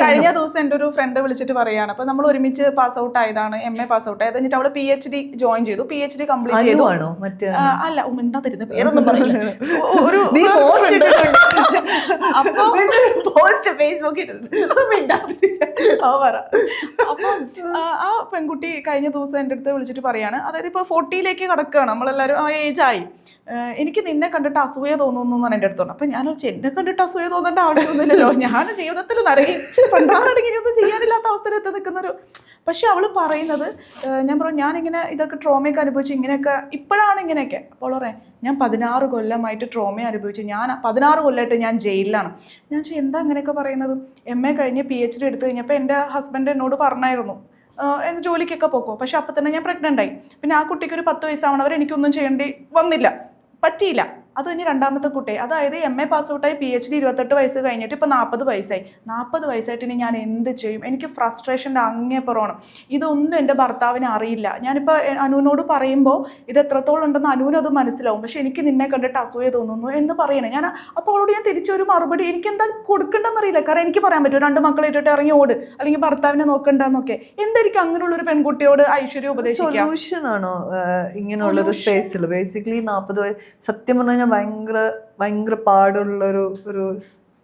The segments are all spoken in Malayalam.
കഴിഞ്ഞ ദിവസം എൻ്റെ ഒരു ഫ്രണ്ട് വിളിച്ചിട്ട് പറയാണ്, അപ്പൊ നമ്മൾ ഒരുമിച്ച് പാസ് ഔട്ട് ആയതാണ്, MA പാസ് ഔട്ട് ആയത്. എന്നിട്ട് അവള് PhD ജോയിൻ ചെയ്തു, PhD കംപ്ലീറ്റ് ചെയ്തു. അല്ല, മിണ്ടാതിരുന്ന പേരൊന്നും പറയില്ല. ഒരു അപ്പൊ ആ പെൺകുട്ടി കഴിഞ്ഞ ദിവസം എൻ്റെ അടുത്ത് വിളിച്ചിട്ട് പറയാണ്, അതായത് ഇപ്പൊ 40ലേക്ക് കടക്കുകയാണ് നമ്മളെല്ലാരും, ആ ഏജ് ആയി, എനിക്ക് നിന്നെ കണ്ടിട്ട് അസൂയ തോന്നുന്നു എന്നാണ് എൻ്റെ അടുത്ത് പറഞ്ഞത്. അപ്പൊ ഞാൻ എന്നെ കണ്ടിട്ട് അസൂയ തോന്നേണ്ട ആവശ്യമൊന്നുമില്ലല്ലോ, ഞാൻ ജീവിതത്തിൽ നടങ്ങിച്ച് പണ്ടാറടങ്ങിയൊന്നും ചെയ്യാനില്ലാത്ത അവസ്ഥയിൽ എത്തി നിൽക്കുന്നൊരു. പക്ഷെ അവള് പറയുന്നത്, ഞാൻ പറഞ്ഞു ഞാനിങ്ങനെ ഇതൊക്കെ ട്രോമയൊക്കെ അനുഭവിച്ചു, ഇങ്ങനെയൊക്കെ ഇപ്പോഴാണ് ഇങ്ങനെയൊക്കെ. അപ്പോൾ പറയാം, ഞാൻ 16 കൊല്ലമായിട്ട് ട്രോമ അനുഭവിച്ചു, ഞാൻ 16 കൊല്ലമായിട്ട് ഞാൻ ജയിലിലാണ്. ഞാൻ എന്താ അങ്ങനെയൊക്കെ പറയുന്നത്? MA കഴിഞ്ഞ് PhD എടുത്തു കഴിഞ്ഞപ്പോൾ എൻ്റെ ഹസ്ബൻഡ് എന്നോട് പറഞ്ഞായിരുന്നു എന്ന് ജോലിക്കൊക്കെ പോക്കോ. പക്ഷെ അപ്പം തന്നെ ഞാൻ പ്രഗ്നൻ്റ് ആയി. പിന്നെ ആ കുട്ടിക്ക് ഒരു 10 വയസ്സാവണവരെ എനിക്കൊന്നും ചെയ്യേണ്ടി വന്നില്ല, പറ്റിയില്ല. അത് കഴിഞ്ഞ് രണ്ടാമത്തെ കുട്ടി, അതായത് MA പാസ് ഔട്ടായി PhD 28 വയസ്സ് കഴിഞ്ഞിട്ട് ഇപ്പം 40 വയസ്സായി. 40 വയസ്സായിട്ട് ഇനി ഞാൻ എന്ത് ചെയ്യും? എനിക്ക് ഫ്രസ്ട്രേഷൻ്റെ അങ്ങേപ്പുറമാണ്. ഇതൊന്നും എൻ്റെ ഭർത്താവിന് അറിയില്ല. ഞാനിപ്പോൾ അനുവിനോട് പറയുമ്പോൾ ഇത് എത്രത്തോളം ഉണ്ടെന്ന് അനുവിന് അത് മനസ്സിലാവും. പക്ഷെ എനിക്ക് നിന്നെ കണ്ടിട്ട് അസൂയ തോന്നുന്നു എന്ന് പറയണേ. ഞാൻ അപ്പോൾ അവളോട് ഞാൻ തിരിച്ചൊരു മറുപടി, എനിക്ക് എന്താ കൊടുക്കണ്ടെന്നറിയില്ല. കാരണം എനിക്ക് പറയാൻ പറ്റും 2 മക്കളെ ഇട്ടിട്ട് ഇറങ്ങി ഓട്, അല്ലെങ്കിൽ ഭർത്താവിനെ നോക്കണ്ടെന്നൊക്കെ. എന്തായിരിക്കും അങ്ങനെയുള്ളൊരു പെൺകുട്ടിയോട് ഐശ്വര്യ ഉപദേശിക്കുക? സൊല്യൂഷൻ ആണോ ഇങ്ങനെയുള്ളൊരു സ്പേസിൽ? ബേസിക്കലി 40 വയസ്സ് സത്യം പറഞ്ഞാൽ ഭയങ്കര പാടുള്ളൊരു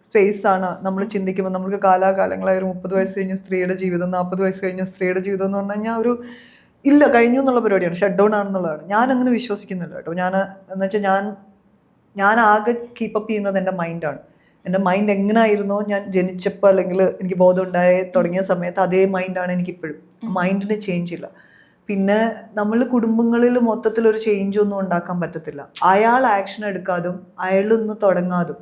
സ്പേസാണ്. നമ്മൾ ചിന്തിക്കുമ്പോൾ നമുക്ക് കാലാകാലങ്ങളായ ഒരു 30 വയസ്സ് കഴിഞ്ഞ സ്ത്രീയുടെ ജീവിതം, 40 വയസ്സ് കഴിഞ്ഞ സ്ത്രീയുടെ ജീവിതം എന്ന് പറഞ്ഞു കഴിഞ്ഞാൽ ഒരു ഇല്ല, കഴിഞ്ഞു എന്നുള്ള പരിപാടിയാണ്, ഷട്ട് ഡൗൺ ആണെന്നുള്ളതാണ്. ഞാൻ അങ്ങനെ വിശ്വസിക്കുന്നില്ല കേട്ടോ. ഞാൻ ആകെ കീപ്പപ്പ് ചെയ്യുന്നത് എൻ്റെ മൈൻഡാണ്. എൻ്റെ മൈൻഡ് എങ്ങനെയായിരുന്നോ ഞാൻ ജനിച്ചപ്പോൾ അല്ലെങ്കിൽ എനിക്ക് ബോധം ഉണ്ടായി തുടങ്ങിയ സമയത്ത് അതേ മൈൻഡാണ് എനിക്കിപ്പോഴും. മൈൻഡിന് ചേഞ്ച് ഇല്ല. പിന്നെ നമ്മൾ കുടുംബങ്ങളിൽ മൊത്തത്തിലൊരു ചേഞ്ച് ഒന്നും ഉണ്ടാക്കാൻ പറ്റത്തില്ല. അയാൾ ആക്ഷൻ എടുക്കാതും അയാളൊന്ന് തുടങ്ങാതും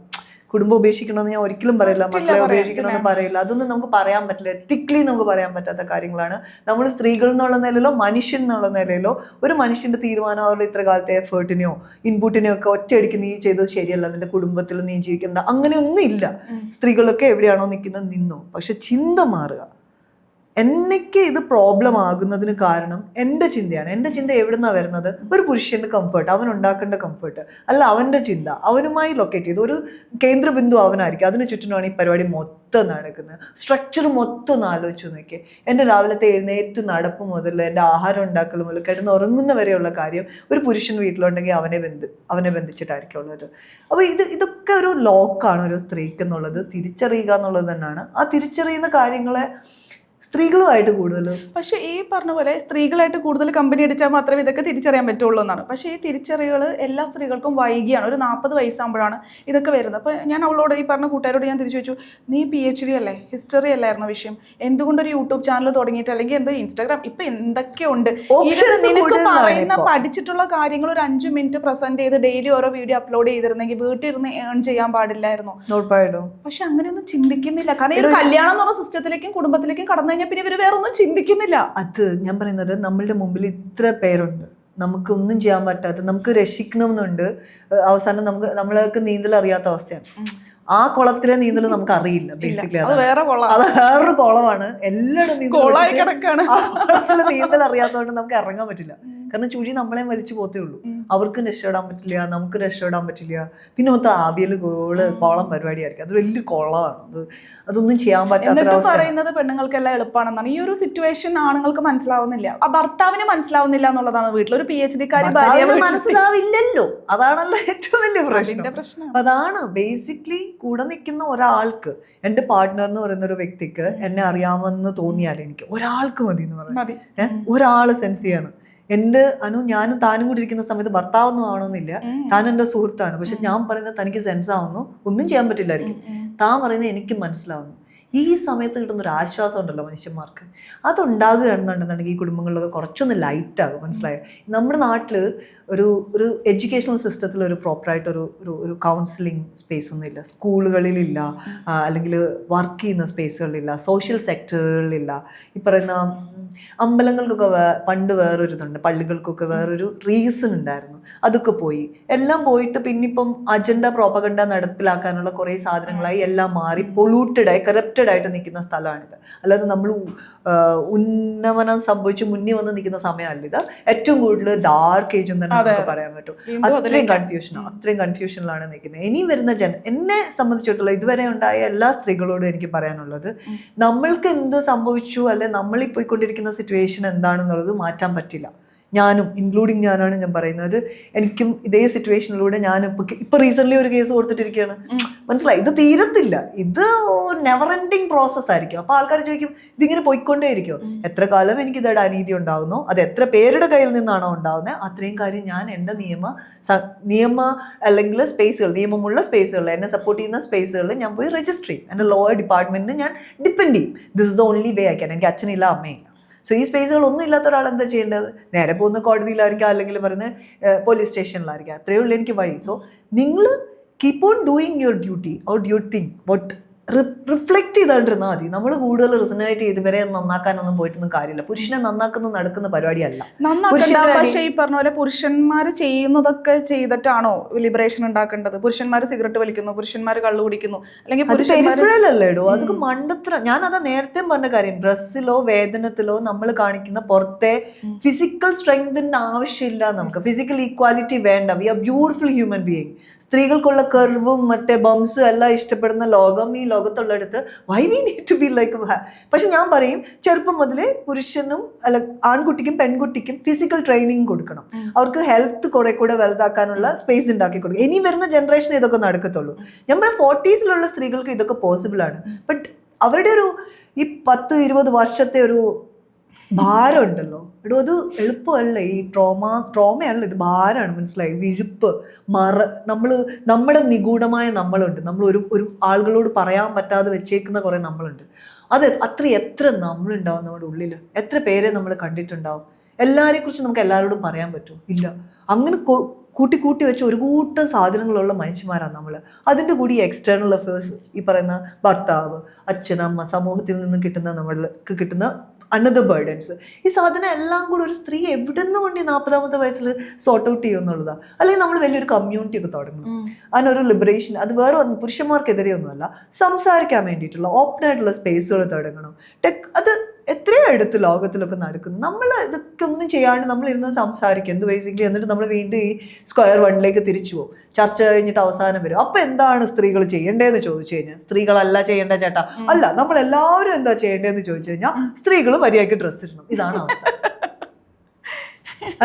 കുടുംബം ഉപേക്ഷിക്കണമെന്ന് ഞാൻ ഒരിക്കലും പറയില്ല, മക്കളെ ഉപേക്ഷിക്കണമെന്ന് പറയില്ല. അതൊന്നും നമുക്ക് പറയാൻ പറ്റില്ല, എത്തിക്കലി നമുക്ക് പറയാൻ പറ്റാത്ത കാര്യങ്ങളാണ്. നമ്മൾ സ്ത്രീകൾ എന്നുള്ള നിലയിലോ മനുഷ്യൻ എന്നുള്ള നിലയിലോ ഒരു മനുഷ്യന്റെ തീരുമാനം അവരുടെ ഇത്ര കാലത്തെ എഫേർട്ടിനെയോ ഇൻപുട്ടിനെയോ ഒക്കെ ഒറ്റയടിക്ക് നീ ചെയ്തത് ശരിയല്ല, നിന്റെ കുടുംബത്തിൽ നീ ജീവിക്കേണ്ട അങ്ങനെയൊന്നും ഇല്ല. സ്ത്രീകളൊക്കെ എവിടെയാണോ നിൽക്കുന്നത് നിന്നോ. പക്ഷെ ചിന്ത മാറുക. എനിക്ക് ഇത് പ്രോബ്ലം ആകുന്നതിന് കാരണം എൻ്റെ ചിന്തയാണ്. എൻ്റെ ചിന്ത എവിടുന്നാണ് വരുന്നത്? ഒരു പുരുഷൻ്റെ കംഫർട്ട്, അവൻ ഉണ്ടാക്കേണ്ട കംഫർട്ട് അല്ല, അവൻ്റെ ചിന്ത അവനുമായി ലൊക്കേറ്റ് ചെയ്ത് ഒരു കേന്ദ്രബിന്ദു അവനായിരിക്കും. അതിന് ചുറ്റിനാണ് ഈ പരിപാടി മൊത്തം നടക്കുന്നത്. സ്ട്രക്ചർ മൊത്തം ഒന്ന് ആലോചിച്ച് നോക്കിയേ. എൻ്റെ രാവിലത്തെ എഴുന്നേറ്റ് നടപ്പ് മുതൽ എൻ്റെ ആഹാരം ഉണ്ടാക്കൽ മുതൽ കിടന്നുറങ്ങുന്ന വരെയുള്ള കാര്യം ഒരു പുരുഷൻ വീട്ടിലുണ്ടെങ്കിൽ അവനെ ബന്ധിച്ചിട്ടായിരിക്കും ഉള്ളത്. അപ്പോൾ ഇതൊക്കെ ഒരു ലോക്കാണ് ഒരു സ്ത്രീക്ക് എന്നുള്ളത് തിരിച്ചറിയുക എന്നുള്ളത് തന്നെയാണ്. ആ തിരിച്ചറിയുന്ന കാര്യങ്ങളെ സ്ത്രീകളുമായിട്ട് കൂടുതൽ, പക്ഷേ ഈ പറഞ്ഞ പോലെ സ്ത്രീകളായിട്ട് കൂടുതൽ കമ്പനി അടിച്ചാൽ മാത്രമേ ഇതൊക്കെ തിരിച്ചറിയാൻ പറ്റുള്ളൂ എന്നാണ്. പക്ഷേ ഈ തിരിച്ചറികൾ എല്ലാ സ്ത്രീകൾക്കും വൈകിയാണ്. ഒരു 40 വയസ്സാകുമ്പോഴാണ് ഇതൊക്കെ വരുന്നത്. അപ്പോൾ ഞാൻ അവളോട്, ഈ പറഞ്ഞ കൂട്ടുകാരോട് ഞാൻ തിരിച്ചു വെച്ചു, നീ PhD അല്ലേ, ഹിസ്റ്ററി അല്ലായിരുന്നു വിഷയം, എന്തുകൊണ്ടൊരു യൂട്യൂബ് ചാനൽ തുടങ്ങിയിട്ട് അല്ലെങ്കിൽ എന്തോ Instagram ഇപ്പം എന്തൊക്കെയുണ്ട്, നിനക്ക് പറയുന്ന പഠിച്ചിട്ടുള്ള കാര്യങ്ങൾ ഒരു 5 മിനിറ്റ് പ്രസന്റ് ചെയ്ത് ഡെയിലി ഓരോ വീഡിയോ അപ്ലോഡ് ചെയ്തിരുന്നെങ്കിൽ വീട്ടിൽ ഇരുന്ന് ഏൺ ചെയ്യാൻ പാടില്ലായിരുന്നു. പക്ഷെ അങ്ങനെയൊന്നും ചിന്തിക്കുന്നില്ല. കാരണം ഈ കല്യാണം എന്ന് പറഞ്ഞ സിസ്റ്റത്തിലേക്കും കുടുംബത്തിലേക്കും കടന്നു കഴിഞ്ഞാൽ പിന്നെ ഇവര് വേറെ ഒന്നും ചിന്തിക്കുന്നില്ല. അത് ഞാൻ പറയുന്നത്, നമ്മളുടെ മുമ്പിൽ ഇത്ര പേരുണ്ട്, നമുക്കൊന്നും ചെയ്യാൻ പറ്റാത്ത, നമുക്ക് രക്ഷിക്കണമെന്നുണ്ട്, അവസാനം നമ്മൾക്ക് നീന്തൽ അറിയാത്ത അവസ്ഥയാണ്. ആ കുളത്തിലെ നീന്തൽ നമുക്ക് അറിയില്ല. ബേസിക്കലി അത് വേറൊരു കുളമാണ്. എല്ലായിടും നീന്തൽ അറിയാത്തതുകൊണ്ട് നമുക്ക് ഇറങ്ങാൻ പറ്റില്ല. കാരണം ചുഴി നമ്മളെ വലിച്ചു പോത്തേ ഉള്ളൂ. അവർക്കും രക്ഷപ്പെടാൻ പറ്റില്ല, നമുക്ക് രക്ഷപ്പെടാൻ പറ്റില്ല. പിന്നെ മൊത്തം ആവിയൽ കോളം പരിപാടിയായിരിക്കും. അത് വലിയ കുളമാണ്. അതൊന്നും ചെയ്യാൻ പറ്റാത്ത പറയുന്നത് പെണ്ണുങ്ങൾക്കെല്ലാം എളുപ്പമാണെന്നാണ്. ഈ ഒരു സിറ്റുവേഷൻ ആണുങ്ങൾക്ക് മനസ്സിലാവുന്നില്ല, ആ ഭർത്താവിന് മനസ്സിലാവുന്നില്ല എന്നുള്ളതാണ്. വീട്ടിലൊരു PhD-കാരി മനസ്സിലാവില്ലല്ലോ, അതാണല്ലോ ഏറ്റവും വലിയ പ്രശ്നം. അതാണ് ബേസിക്കലി കൂടെ നിൽക്കുന്ന ഒരാൾക്ക്, എൻ്റെ പാർട്ട്ണർ എന്ന് പറയുന്ന ഒരു വ്യക്തിക്ക് എന്നെ അറിയാമെന്ന് തോന്നിയാൽ എനിക്ക് ഒരാൾക്ക് മതി എന്ന് പറയാം. ഒരാള് സെൻസ് ചെയ്യണം. എൻ്റെ ഞാനും താനും കൂടി ഇരിക്കുന്ന സമയത്ത് ഭർത്താവൊന്നും ആവണമെന്നില്ല, താൻ എൻ്റെ സുഹൃത്താണ്. പക്ഷെ ഞാൻ പറയുന്നത് തനിക്ക് സെൻസ് ആവുന്നു, ഒന്നും ചെയ്യാൻ പറ്റില്ലായിരിക്കും. താൻ പറയുന്നത് എനിക്ക് മനസ്സിലാവുന്നു. ഈ സമയത്ത് കിട്ടുന്ന ഒരു ആശ്വാസം ഉണ്ടല്ലോ മനുഷ്യന്മാർക്ക്, അതുണ്ടാകുകയാണെന്നുണ്ടെന്നുണ്ടെങ്കിൽ ഈ കുടുംബങ്ങളിലൊക്കെ കുറച്ചൊന്ന് ലൈറ്റാകും. മനസ്സിലായോ? നമ്മുടെ നാട്ടിൽ ഒരു എഡ്യൂക്കേഷണൽ സിസ്റ്റത്തിൽ ഒരു പ്രോപ്പറായിട്ടൊരു ഒരു കൗൺസിലിംഗ് സ്പേസ് ഒന്നും ഇല്ല. സ്കൂളുകളിലില്ല, അല്ലെങ്കിൽ വർക്ക് ചെയ്യുന്ന സ്പേസുകളിലില്ല, സോഷ്യൽ സെക്ടറുകളിലില്ല. ഈ പറയുന്ന അമ്പലങ്ങൾക്കൊക്കെ പണ്ട് വേറൊരു ഇതുണ്ട്, പള്ളികൾക്കൊക്കെ വേറൊരു റീസൺ ഉണ്ടായിരുന്നു. അതൊക്കെ പോയി, എല്ലാം പോയിട്ട് പിന്നിപ്പം അജണ്ട പ്രോപ്പഗണ്ട നടപ്പിലാക്കാനുള്ള കുറേ സാധനങ്ങളായി എല്ലാം മാറി പൊള്യൂട്ടഡായി കറപ്റ്റഡ് ആയിട്ട് നിൽക്കുന്ന സ്ഥലമാണിത്. അല്ലാതെ നമ്മൾ ഉന്നമനം സംഭവിച്ച് മുന്നിൽ വന്ന് നിൽക്കുന്ന സമയമല്ല ഇത്. ഏറ്റവും കൂടുതൽ ഡാർക്ക് ഏജ് തന്നെ നമുക്ക് പറയാൻ പറ്റും. അത്രയും കൺഫ്യൂഷനിലാണ് നിൽക്കുന്നത്. ഇനി വരുന്ന എന്നെ സംബന്ധിച്ചിടത്തോളം ഇതുവരെ ഉണ്ടായ എല്ലാ സ്ത്രീകളോടും എനിക്ക് പറയാനുള്ളത്, നമ്മൾക്ക് എന്ത് സംഭവിച്ചു അല്ലെ നമ്മളിൽ പോയിക്കൊണ്ടിരിക്കുന്ന സിറ്റുവേഷൻ എന്താണെന്നുള്ളത് മാറ്റാൻ പറ്റില്ല. ഞാനും ഇൻക്ലൂഡിങ് ഞാനാണ് ഞാൻ പറയുന്നത്. എനിക്കും ഇതേ സിറ്റുവേഷനിലൂടെ ഞാൻ ഇപ്പൊ റീസെന്റ് ഒരു കേസ് കൊടുത്തിട്ടിരിക്കുകയാണ്. മനസ്സിലായി, ഇത് തീരത്തില്ല, ഇത് നെവർ എൻഡിങ് പ്രോസസ് ആയിരിക്കും. അപ്പൊ ആൾക്കാർ ചോദിക്കും ഇതിങ്ങനെ പോയിക്കൊണ്ടേയിരിക്കും. എത്ര കാലം എനിക്ക് ഇതയുടെ അനീതി ഉണ്ടാകുന്നു, അത് എത്ര പേരുടെ കയ്യിൽ നിന്നാണോ ഉണ്ടാകുന്നത്, അത്രയും കാര്യം ഞാൻ എൻ്റെ നിയമ അല്ലെങ്കിൽ സ്പേസുകൾ, നിയമമുള്ള സ്പേസുകളിൽ എന്നെ സപ്പോർട്ട് ചെയ്യുന്ന സ്പേസുകളിൽ ഞാൻ പോയി രജിസ്റ്റർ ചെയ്യും. എൻ്റെ ലോയർ ഡിപ്പാർട്ട്മെന്റിന് ഞാൻ ഡിപ്പെൻഡ് ചെയ്യും. This is the only way ആക്കാൻ. എനിക്ക് അച്ഛനില്ല അമ്മയില്ല. സോ ഈ സ്പേസുകൾ ഒന്നും ഇല്ലാത്ത ഒരാൾ എന്താ ചെയ്യേണ്ടത്? നേരെ പോകുന്ന കോടതിയിലായിരിക്കാം, അല്ലെങ്കിൽ പറയുന്നത് പോലീസ് സ്റ്റേഷനിലായിരിക്കാം. അത്രയേ ഉള്ളൂ എനിക്ക് വഴി. സോ നിങ്ങൾ keep on doing your duty or your thing what reflect ചെയ്തോണ്ടിരുന്നാൽ മതി. നമ്മൾ കൂടുതൽ റിസനേറ്റ് ചെയ്ത് ഇവരെ നന്നാക്കാനൊന്നും പോയിട്ടൊന്നും കാര്യമില്ല. പുരുഷനെ നടക്കുന്ന പരിപാടിയല്ല. പക്ഷേ ഈ പറഞ്ഞ പോലെ പുരുഷന്മാർ ചെയ്യുന്നതൊക്കെ ചെയ്തിട്ടാണോ ലിബറേഷൻ ഉണ്ടാക്കേണ്ടത്? പുരുഷന്മാർ സിഗരറ്റ് വലിക്കുന്നു, പുരുഷന്മാർ കള്ളു കുടിക്കുന്നു, അല്ലെങ്കിൽ പെരിഫറലല്ലേടോ, അതൊക്കെ മണ്ടത്ര. ഞാൻ അതാ നേരത്തെ പറഞ്ഞ കാര്യം. ഡ്രസ്സിലോ വേതനത്തിലോ നമ്മൾ കാണിക്കുന്ന പുറത്തെ ഫിസിക്കൽ സ്ട്രെങ്തിന്റെ ആവശ്യമില്ല നമുക്ക്. ഫിസിക്കൽ ഈക്വാലിറ്റി വേണ്ട. We are beautiful human being. സ്ത്രീകൾക്കുള്ള കർവും മറ്റേ ബംസും എല്ലാം ഇഷ്ടപ്പെടുന്ന ലോകം ഈ ലോകത്തുള്ളടുത്ത് why we need to be like. പക്ഷെ ഞാൻ പറയും, ചെറുപ്പം മുതലേ പുരുഷനും അല്ല ആൺകുട്ടിക്കും പെൺകുട്ടിക്കും ഫിസിക്കൽ ട്രെയിനിങ് കൊടുക്കണം. അവർക്ക് ഹെൽത്ത് കുറെ കൂടെ വലുതാക്കാനുള്ള സ്പേസ് ഉണ്ടാക്കി കൊടുക്കും. ഇനി വരുന്ന ജനറേഷൻ ഇതൊക്കെ നടക്കത്തുള്ളൂ. ഞാൻ പറയാം 40s സ്ത്രീകൾക്ക് ഇതൊക്കെ പോസിബിൾ ആണ്. ബട്ട് അവരുടെ ഒരു ഈ 10-20 വർഷത്തെ ഒരു ഭാരം ഉണ്ടല്ലോ എടോ, അത് എളുപ്പമല്ല. ഈ ട്രോമയല്ല, ഇത് ഭാരമാണ്. മനസ്സിലായി? വിഴുപ്പ്, നമ്മുടെ നിഗൂഢമായ നമ്മളുണ്ട്. നമ്മൾ ഒരു ആളുകളോട് പറയാൻ പറ്റാതെ വെച്ചേക്കുന്ന കുറെ നമ്മളുണ്ട്. അത് എത്ര നമ്മളുണ്ടാവും നമ്മുടെ ഉള്ളിൽ. എത്ര പേരെ നമ്മൾ കണ്ടിട്ടുണ്ടാവും. എല്ലാവരെ കുറിച്ച് നമുക്ക് എല്ലാവരോടും പറയാൻ പറ്റുമോ? ഇല്ല. അങ്ങനെ കൂട്ടി വെച്ച് ഒരു കൂട്ടം സാധനങ്ങളുള്ള മനുഷ്യന്മാരാണ് നമ്മൾ. അതിൻ്റെ കൂടി എക്സ്റ്റേണൽ അഫേഴ്സ്, ഈ പറയുന്ന ഭർത്താവ്, അച്ഛനമ്മ, സമൂഹത്തിൽ നിന്ന് നമ്മൾക്ക് കിട്ടുന്ന അനദർ ബേർഡൻസ്, ഈ സാധനം എല്ലാം കൂടി ഒരു സ്ത്രീ എവിടെ നിന്ന് കൊണ്ട് 40ാമത്തെ വയസ്സിൽ സോർട്ട് ഔട്ട് ചെയ്യുമെന്നുള്ളതാണ്. അല്ലെങ്കിൽ നമ്മൾ വലിയൊരു കമ്മ്യൂണിറ്റി ഒക്കെ തുടങ്ങണം. അതിനൊരു ലിബറേഷൻ. അത് വേറെ പുരുഷന്മാർക്കെതിരെ ഒന്നുമല്ല, സംസാരിക്കാൻ വേണ്ടിയിട്ടുള്ള ഓപ്പൺ ആയിട്ടുള്ള സ്പേസുകൾ തുടങ്ങണം. അത് എത്രയോ അടുത്ത് ലോകത്തിലൊക്കെ നടക്കുന്നു. നമ്മൾ ഇതൊക്കെ ഒന്നും ചെയ്യാണ്ട് നമ്മളിരുന്ന് സംസാരിക്കും എന്ത് ബേസിക്കലി. എന്നിട്ട് നമ്മൾ വീണ്ടും ഈ സ്ക്വയർ വണ്ണിലേക്ക് തിരിച്ചു പോകും. ചർച്ച കഴിഞ്ഞിട്ട് അവസാനം വരും. അപ്പൊ എന്താണ് സ്ത്രീകൾ ചെയ്യേണ്ടതെന്ന് ചോദിച്ചു കഴിഞ്ഞാൽ, സ്ത്രീകളല്ല ചെയ്യേണ്ട ചേട്ടാ, അല്ല നമ്മൾ എല്ലാവരും എന്താ ചെയ്യേണ്ടതെന്ന് ചോദിച്ചു കഴിഞ്ഞാൽ, സ്ത്രീകൾ മര്യാദയ്ക്ക് ഡ്രസ്സ് ഇടണം. ഇതാണ് അവസ്ഥ.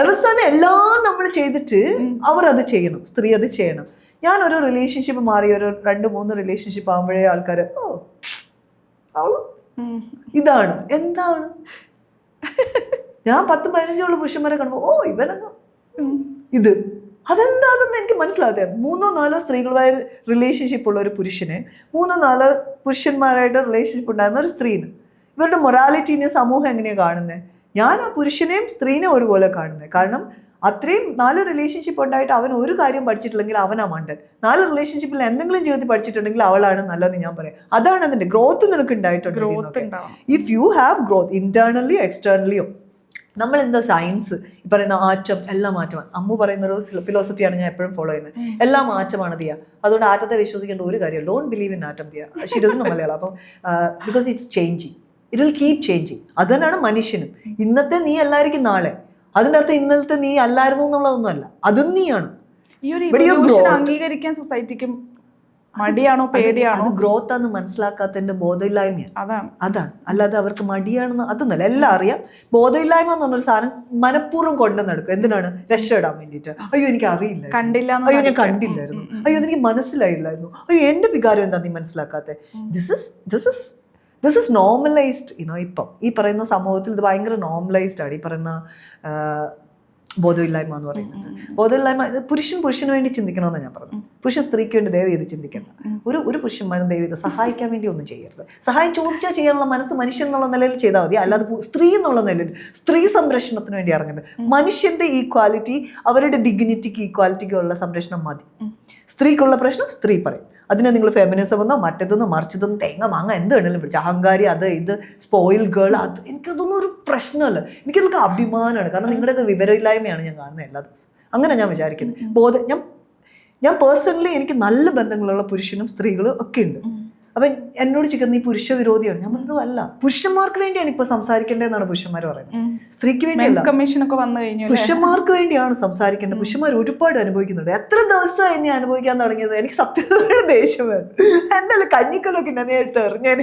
അവസാനം എല്ലാം നമ്മൾ ചെയ്തിട്ട് അവർ അത് ചെയ്യണം, സ്ത്രീ അത് ചെയ്യണം. ഞാനൊരു റിലേഷൻഷിപ്പ് മാറി ഒരു 2-3 റിലേഷൻഷിപ്പ് ആകുമ്പോഴേ ആൾക്കാർ ഇതാണ് എന്താണ്. ഞാൻ 10-15 പുരുഷന്മാരെ കാണുമ്പോൾ ഇവനങ്ങ് ഇത് അതെന്താണെന്ന് എനിക്ക് മനസ്സിലാകാതെ. 3-4 സ്ത്രീകളുമായി റിലേഷൻഷിപ്പ് ഉള്ള ഒരു പുരുഷന് 3-4 പുരുഷന്മാരായിട്ട് റിലേഷൻഷിപ്പ് ഉണ്ടായിരുന്ന ഒരു സ്ത്രീന്, ഇവരുടെ മൊറാലിറ്റീനെ സമൂഹം എങ്ങനെയാണ് കാണുന്നത്? ഞാൻ ആ പുരുഷനെയും സ്ത്രീനെയും ഒരുപോലെ കാണുന്നത്. കാരണം അത്രയും 4 റിലേഷൻഷിപ്പ് ഉണ്ടായിട്ട് അവൻ ഒരു കാര്യം പഠിച്ചിട്ടില്ലെങ്കിൽ അവനാ മണ്ടൻ. 4 റിലേഷൻഷിപ്പിൽ എന്തെങ്കിലും ജീവിതത്തിൽ പഠിച്ചിട്ടുണ്ടെങ്കിൽ അവളാണ് നല്ലതെന്ന് ഞാൻ പറയാം. അതാണ് അതിന്റെ ഗ്രോത്ത് നിനക്ക് ഉണ്ടായിട്ടുണ്ട്. ഇഫ് യു ഹാവ് ഗ്രോത്ത് ഇന്റേണലിയോ എക്സ്റ്റേണലിയോ. നമ്മൾ എന്താ സയൻസ് ഈ പറയുന്ന ആറ്റം എല്ലാം മാറ്റമാണ്. അമ്മു പറയുന്ന ഒരു ഫിലോസഫിയാണ് ഞാൻ എപ്പോഴും ഫോളോ ചെയ്യുന്നത്. എല്ലാം മാറ്റമാണ് ദിയ. അതുകൊണ്ട് ആറ്റത്തെ വിശ്വസിക്കേണ്ട ഒരു കാര്യം. Don't believe in atom Diya. She doesn't know Malayalam. അപ്പം because it's changing, it will keep changing. അത് തന്നെയാണ് മനുഷ്യനും. ഇന്നത്തെ നീ അല്ലായിരിക്കും നാളെ. അതിൻ്റെ അർത്ഥം ഇന്നലത്തെ നീ അല്ലായിരുന്നു എന്നുള്ളതൊന്നുമല്ല, അതും നീയാണ്. അംഗീകരിക്കാൻ സൊസൈറ്റിക്കും മടിയാണോ പേടിയാണോ? അത് ഗ്രോത്ത് ആണെന്ന് മനസ്സിലാക്കാത്തതിന്റെ ബോധമില്ലായ്മയാണ്. അതാണ്. അല്ലാതെ അവർക്ക് മടിയാണെന്ന് അതൊന്നുമല്ല. എല്ലാം അറിയാം. ബോധമില്ലായ്മ എന്ന് പറഞ്ഞൊരു സാധനം മനഃപൂർവ്വം കൊണ്ടുവന്ന് നടക്കും. എന്തിനാണ്? രക്ഷയിടാൻ വേണ്ടിയിട്ട്. അയ്യോ എനിക്ക് അറിയില്ല, അയ്യോ ഞാൻ കണ്ടില്ലായിരുന്നു, അയ്യോ എനിക്ക് മനസ്സിലായില്ലായിരുന്നു, അയ്യോ എന്റെ വികാരം എന്താ നീ മനസ്സിലാക്കാത്തെ. This is normalised. ഇപ്പം ഈ പറയുന്ന സമൂഹത്തിൽ ഇത് ഭയങ്കര നോർമലൈസ്ഡ് ആണ്. ഈ പറയുന്ന ബോധമില്ലായ്മ എന്ന് പറയുന്നത്. ബോധമില്ലായ്മ പുരുഷന് വേണ്ടി ചിന്തിക്കണമെന്ന് ഞാൻ പറഞ്ഞു. പുരുഷൻ സ്ത്രീക്ക് വേണ്ടി ദയവ് ചെയ്ത് ചിന്തിക്കണം. ഒരു പുരുഷന്മാരും ദയവ് ചെയ്ത് സഹായിക്കാൻ വേണ്ടി ഒന്നും ചെയ്യരുത്. സഹായം ചോദിച്ചാൽ ചെയ്യാനുള്ള മനസ്സ് മനുഷ്യൻ എന്നുള്ള നിലയിൽ ചെയ്താൽ മതി. അല്ലാതെ സ്ത്രീ എന്നുള്ള നിലയിൽ സ്ത്രീ സംരക്ഷണത്തിന് വേണ്ടി ഇറങ്ങുന്നത്. മനുഷ്യന്റെ ഈക്വാലിറ്റി, അവരുടെ ഡിഗ്നിറ്റിക്ക് ഈക്വാലിറ്റിക്കുള്ള സംരക്ഷണം മതി. സ്ത്രീക്കുള്ള പ്രശ്നം സ്ത്രീ പറയും. അതിനെ നിങ്ങൾ ഫെമിനിസം എന്നോ മറ്റേതെന്നോ മറിച്ചതെന്നോ തേങ്ങ മാങ്ങ എന്ത് വേണമെങ്കിലും പിടിച്ചു, അഹങ്കാരി, അത് ഇത് സ്പോയിൽ ഗേൾ, അത് എനിക്കതൊന്നും ഒരു പ്രശ്നമല്ല. എനിക്കതൊക്കെ അഭിമാനമാണ്. കാരണം നിങ്ങളുടെയൊക്കെ വിവരമില്ലായ്മയാണ് ഞാൻ കാണുന്നത് എല്ലാ ദിവസവും. അങ്ങനെ ഞാൻ വിചാരിക്കുന്നത്. ഞാൻ പേഴ്സണലി എനിക്ക് നല്ല ബന്ധങ്ങളുള്ള പുരുഷനും സ്ത്രീകളും ഒക്കെ ഉണ്ട്. അപ്പം എന്നോട് ചോദിക്കുന്നത് നീ പുരുഷ വിരോധിയാണ്. ഞാൻ പറഞ്ഞു അല്ല, പുരുഷന്മാർക്ക് വേണ്ടിയാണ് ഇപ്പൊ സംസാരിക്കേണ്ടതെന്നാണ് പുരുഷന്മാർ പറയുന്നത്, സ്ത്രീക്ക് വേണ്ടിയല്ല. കമ്മീഷനൊക്കെ വന്നു കഴിഞ്ഞു. പുരുഷന്മാർക്ക് വേണ്ടിയാണ് സംസാരിക്കേണ്ടത്. പുരുഷന്മാർ ഒരുപാട് അനുഭവിക്കുന്നുണ്ട്. എത്ര ദിവസമായി നീ അനുഭവിക്കാൻ തുടങ്ങിയത്? എനിക്ക് സത്യത്തിൽ ദേഷ്യം വരും. എൻ്റെ കഞ്ഞിക്കലൊക്കെ ഞാൻ എറിഞ്ഞാൽ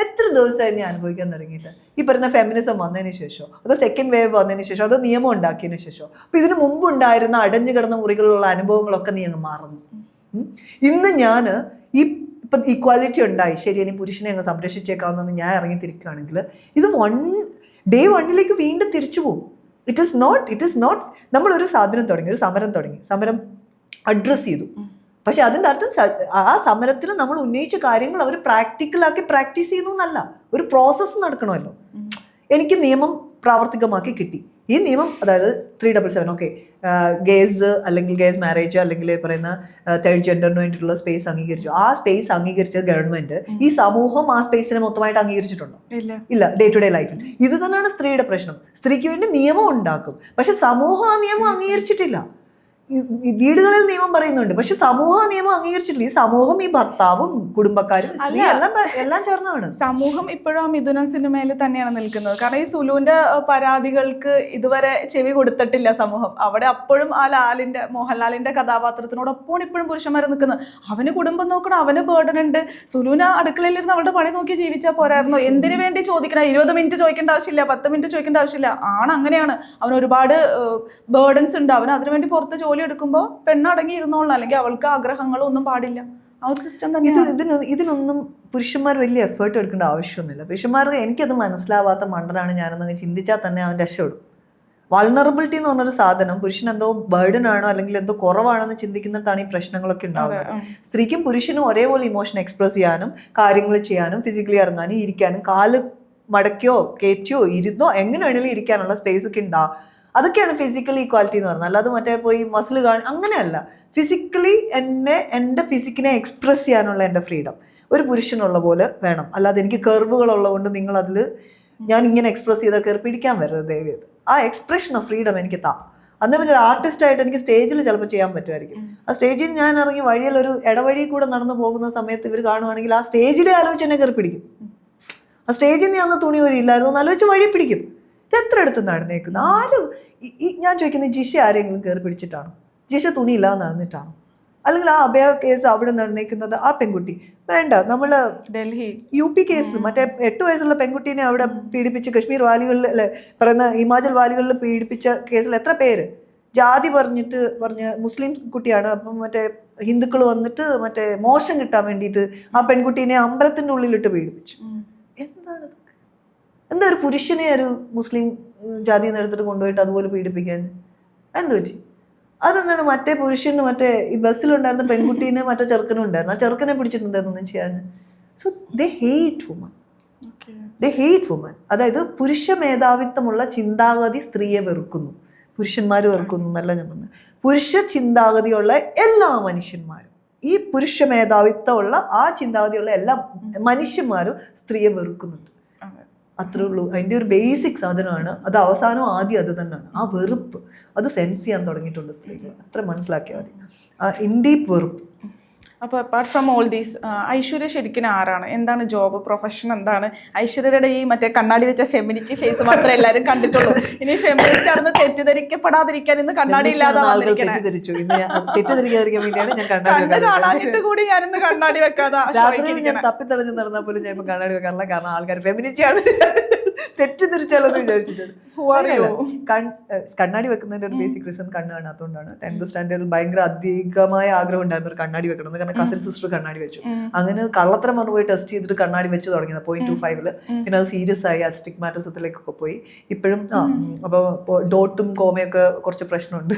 എത്ര ദിവസമായി നീ അനുഭവിക്കാൻ തുടങ്ങിയിട്ട്? ഈ പറയുന്ന ഫെമിനിസം വന്നതിന് ശേഷം, അതോ സെക്കൻഡ് വേവ് വന്നതിന് ശേഷം, അതോ നിയമം ഉണ്ടാക്കിയതിന് ശേഷം? അപ്പൊ ഇതിനു മുമ്പ് ഉണ്ടായിരുന്ന അടഞ്ഞു കിടന്ന മുറികളിലുള്ള അനുഭവങ്ങളൊക്കെ നീ അങ്ങ് മാറുന്നു. ഇന്ന് ഞാൻ ഇപ്പൊ ഈക്വാലിറ്റി ഉണ്ടായി, ശരി ഇനി പുരുഷനെ അങ്ങ് സംരക്ഷിച്ചേക്കാവുന്നെന്ന് ഞാൻ ഇറങ്ങി തിരിക്കുകയാണെങ്കിൽ ഇത് ഡേ 1 വീണ്ടും തിരിച്ചു പോകും. ഇറ്റ് ഈസ് നോട്ട് നമ്മളൊരു സാധനം തുടങ്ങി, ഒരു സമരം അഡ്രസ് ചെയ്തു. പക്ഷെ അതിൻ്റെ അർത്ഥം ആ സമരത്തിൽ നമ്മൾ ഉന്നയിച്ച കാര്യങ്ങൾ അവർ പ്രാക്ടിക്കലാക്കി പ്രാക്ടീസ് ചെയ്യുന്നു എന്നല്ല, ഒരു പ്രോസസ്സ് നടക്കണമല്ലോ. എനിക്ക് നിയമം പ്രാവർത്തികമാക്കി കിട്ടി. ഈ നിയമം അതായത് 377 ഓക്കെ, ഗേസ് അല്ലെങ്കിൽ ഗേസ് മാരേജ് അല്ലെങ്കിൽ പറയുന്ന തേർഡ് ജെൻഡറിന് വേണ്ടിയിട്ടുള്ള സ്പേസ് അംഗീകരിച്ചു. ആ സ്പേസ് അംഗീകരിച്ച ഗവൺമെന്റ്, ഈ സമൂഹം ആ സ്പേസിനെ മൊത്തമായിട്ട് അംഗീകരിച്ചിട്ടുണ്ടോ? ഇല്ല. ഡേ ടു ഡേ ലൈഫിൽ ഇത് തന്നെയാണ് സ്ത്രീയുടെ പ്രശ്നം. സ്ത്രീക്ക് വേണ്ടി നിയമം ഉണ്ടാക്കും, പക്ഷെ സമൂഹം ആ നിയമം അംഗീകരിച്ചിട്ടില്ല. വീടുകളിൽ നിയമം പറയുന്നുണ്ട്, പക്ഷെ സമൂഹ നിയമം അംഗീകരിച്ചിട്ടില്ല. ഈ സമൂഹം, ഈ ഭർത്താവും കുടുംബക്കാരും എല്ലാം ചേർന്നതാണ്. സമൂഹം ഇപ്പോഴും ആ മിഥുനം സിനിമയിൽ തന്നെയാണ് നിൽക്കുന്നത്. കാരണം ഈ സുലുവിന്റെ പരാതികൾക്ക് ഇതുവരെ ചെവി കൊടുത്തിട്ടില്ല സമൂഹം. അവിടെ അപ്പോഴും ആ മോഹൻലാലിന്റെ കഥാപാത്രത്തിനോടൊപ്പം ഇപ്പോഴും പുരുഷന്മാരെ നിൽക്കുന്നത്. അവന് കുടുംബം നോക്കണം, അവന് ബേർഡൻ ഉണ്ട്. സുലുവിന് അടുക്കളയിലിരുന്ന് അവളുടെ പണി നോക്കി ജീവിച്ചാൽ പോരായിരുന്നോ? എന്തിനു വേണ്ടി ചോദിക്കണം? 20 മിനിറ്റ് ചോദിക്കേണ്ട ആവശ്യമില്ല, 10 മിനിറ്റ് ചോദിക്കേണ്ട ആവശ്യമില്ല. അങ്ങനെയാണ്, അവന് ഒരുപാട് ബേർഡൻസ് ഉണ്ട്. അവൻ അതിനുവേണ്ടി പുറത്ത് ജോലി എടുക്കുമ്പോൾ പെണ്ണടങ്ങി ഇരുന്നോളണം, അല്ലെങ്കിൽ അവൾക്ക് ആഗ്രഹങ്ങളൊന്നും പാടില്ല. ആ ഒരു സിസ്റ്റം തന്നെ. ഇതിനൊന്നും പുരുഷന്മാർ വലിയ എഫേർട്ട് എടുക്കേണ്ട ആവശ്യമൊന്നുമില്ല. പുരുഷന്മാർക്ക് എനിക്കത് മനസ്സിലാവാത്ത മണ്ടനാണ് ഞാനെന്ന് ചിന്തിച്ചാൽ തന്നെ അവൻ രക്ഷപ്പെടും. വൾണറബിലിറ്റി എന്ന് പറഞ്ഞൊരു സാധനം പുരുഷൻ എന്തോ ബർഡൻ ആണോ അല്ലെങ്കിൽ എന്തോ കുറവാണെന്ന് ചിന്തിക്കുന്നിടത്താണ് ഈ പ്രശ്നങ്ങളൊക്കെ ഉണ്ടാവുന്നത്. സ്ത്രീക്കും പുരുഷനും ഒരേപോലെ ഇമോഷൻ എക്സ്പ്രസ് ചെയ്യാനും കാര്യങ്ങൾ ചെയ്യാനും ഫിസിക്കലി ഇറങ്ങാനും ഇരിക്കാനും കാല് മടക്കിയോ കയറ്റിയോ ഇരുന്നോ എങ്ങനെ വേണമെങ്കിലും ഇരിക്കാനുള്ള സ്പേസ് ഒക്കെ ഉണ്ടാവും. അതൊക്കെയാണ് ഫിസിക്കൽ ഈക്വാലിറ്റി എന്ന് പറയുന്നത്. അല്ലാതെ മറ്റേ പോയി മസിൽ അങ്ങനെയല്ല. ഫിസിക്കലി എൻ്റെ ഫിസിക്കിനെ എക്സ്പ്രസ് ചെയ്യാനുള്ള എൻ്റെ ഫ്രീഡം ഒരു പുരുഷനുള്ള പോലെ വേണം. അല്ലാതെ എനിക്ക് കർവുകളുള്ളതുകൊണ്ട് നിങ്ങളതിൽ ഞാൻ ഇങ്ങനെ എക്സ്പ്രസ് ചെയ്താൽ കയറി പിടിക്കാൻ വരരുത് ദയവേത്. ആ എക്സ്പ്രഷൻ ഓഫ് ഫ്രീഡം എനിക്ക് അന്നേരം ഒരു ആർട്ടിസ്റ്റായിട്ട് എനിക്ക് സ്റ്റേജിൽ ചിലപ്പോൾ ചെയ്യാൻ പറ്റുമായിരിക്കും. ആ സ്റ്റേജിൽ ഞാൻ ഇറങ്ങി വഴിയിൽ ഒരു ഇടവഴി കൂടെ നടന്നു പോകുന്ന സമയത്ത് ഇവർ കാണുവാണെങ്കിൽ ആ സ്റ്റേജിലെ ആലോചിച്ച് എന്നെ കയറി പിടിക്കും. ആ സ്റ്റേജിൽ നിന്ന് അന്ന് തുണി വരിയില്ലായിരുന്നു എന്ന് ആലോചിച്ച് വഴി പിടിക്കും. ഇതെത്ര അടുത്ത് നടന്നേക്കുന്നു? ആരും ഞാൻ ചോദിക്കുന്നത്, ജിഷ ആരെങ്കിലും കയറി പിടിച്ചിട്ടാണോ? ജിഷ തുണിയില്ലാതെ നടന്നിട്ടാണോ? അല്ലെങ്കിൽ ആ അഭയ കേസ് അവിടെ നടന്നേക്കുന്നത് ആ പെൺകുട്ടി വേണ്ട, നമ്മള് ഡൽഹി UP കേസ് മറ്റേ 8 വയസ്സുള്ള പെൺകുട്ടീനെ അവിടെ പീഡിപ്പിച്ച് കശ്മീർ വാലികളിൽ അല്ലെ പറയുന്ന ഹിമാചൽ വാലികളിൽ പീഡിപ്പിച്ച കേസിൽ എത്ര പേര് ജാതി പറഞ്ഞ് മുസ്ലിം കുട്ടിയാണ്, അപ്പം മറ്റേ ഹിന്ദുക്കൾ വന്നിട്ട് മറ്റേ മോശം കിട്ടാൻ വേണ്ടിയിട്ട് ആ പെൺകുട്ടീനെ അമ്പലത്തിന്റെ ഉള്ളിലിട്ട് പീഡിപ്പിച്ചു. എന്താണത്? എന്താ ഒരു പുരുഷനെ ഒരു മുസ്ലിം ജാതിയിൽ നിന്ന് എടുത്തിട്ട് കൊണ്ടുപോയിട്ട് അതുപോലെ പീഡിപ്പിക്കാൻ എന്ത് പറ്റി? അതെന്താണ്? മറ്റേ പുരുഷന് മറ്റേ ഈ ബസ്സിലുണ്ടായിരുന്ന പെൺകുട്ടീനെ മറ്റേ ചെറുക്കനും ഉണ്ടായിരുന്നു, ആ ചെറുക്കനെ പിടിച്ചിട്ടുണ്ടായിരുന്നു ചെയ്യാൻ. So they hate woman. അതായത് പുരുഷ മേധാവിത്വമുള്ള ചിന്താഗതി സ്ത്രീയെ വെറുക്കുന്നു, പുരുഷന്മാർ വെറുക്കുന്നു എന്നല്ല ഞാൻ പറഞ്ഞത്. പുരുഷ ചിന്താഗതിയുള്ള എല്ലാ മനുഷ്യന്മാരും, ഈ പുരുഷ മേധാവിത്വമുള്ള ആ ചിന്താഗതിയുള്ള എല്ലാ മനുഷ്യന്മാരും സ്ത്രീയെ വെറുക്കുന്നുണ്ട്. അത്രേ ഉള്ളൂ. അതിൻ്റെ ഒരു ബേസിക് സാധനമാണ് അത്. അവസാനം ആദ്യം അത് തന്നെയാണ്. ആ വെറുപ്പ് അത് സെൻസ് ചെയ്യാൻ തുടങ്ങിയിട്ടുണ്ട് സ്ത്രീകൾ. അത്ര മനസ്സിലാക്കിയാൽ മതി. ഇൻ ഡീപ്പ് വെറുപ്പ്. അപ്പോൾ apart from all these, Aishwarya ശരിക്കും ആരാണ്? എന്താണ് ജോബ്, പ്രൊഫഷൻ എന്താണ്? ഐശ്വര്യയുടെ ഈ മറ്റേ കണ്ണാടി വെച്ച ഫെമിനിറ്റി ഫേസ് മാത്രമേ എല്ലാവരും കണ്ടിട്ടുള്ളൂ. ഇനി ഫെമിനിസ്റ്റ് ആണെന്ന് തെറ്റിദ്ധരിക്കപ്പെടാതിരിക്കാൻ ഇന്ന് കണ്ണാടി ഇല്ലാതെ തെറ്റിദ്ധരിക്കാതിരിക്കാൻ വേണ്ടിയാണ് ഞാൻ കണ്ണാടി കാണാനിട്ട് കൂടി ഞാനിന്ന് കണ്ണാടി വെക്കാതെ. രാത്രിയിൽ ഞാൻ തപ്പിത്തടഞ്ഞ് നടന്നാൽ പോലും ഞാൻ ഇപ്പൊ കണ്ണാടി വെക്കാറില്ല. കാരണം ആൾക്കാർ ഫെമിനിറ്റിയാണ് തെറ്റിദ്ധരിച്ചാലെന്ന് വിചാരിച്ചിട്ടുണ്ട്. കണ്ണാടി വെക്കുന്നതിന്റെ ഒരു ബേസിക് റീസൺ കണ്ണ് കാണാത്തതുകൊണ്ടാണ്. 10th സ്റ്റാൻഡേർഡിൽ ഭയങ്കര അധികമായ ആഗ്രഹം ഉണ്ടായിരുന്നു ഒരു കണ്ണാടി വെക്കണം. കാരണം കസിൻ സിസ്റ്റർ കണ്ണാടി വെച്ചു. അങ്ങനെ കള്ളത്തരം പറഞ്ഞു പോയി ടെസ്റ്റ് ചെയ്തിട്ട് കണ്ണാടി വെച്ച് തുടങ്ങിയത് 0.25. പിന്നെ അത് സീരിയസ് ആയി അസ്റ്റിഗ്മാറ്റിസത്തിലേക്കൊക്കെ പോയി. ഇപ്പോഴും അപ്പൊ ഡോട്ടും കോമയൊക്കെ കുറച്ച് പ്രശ്നമുണ്ട്.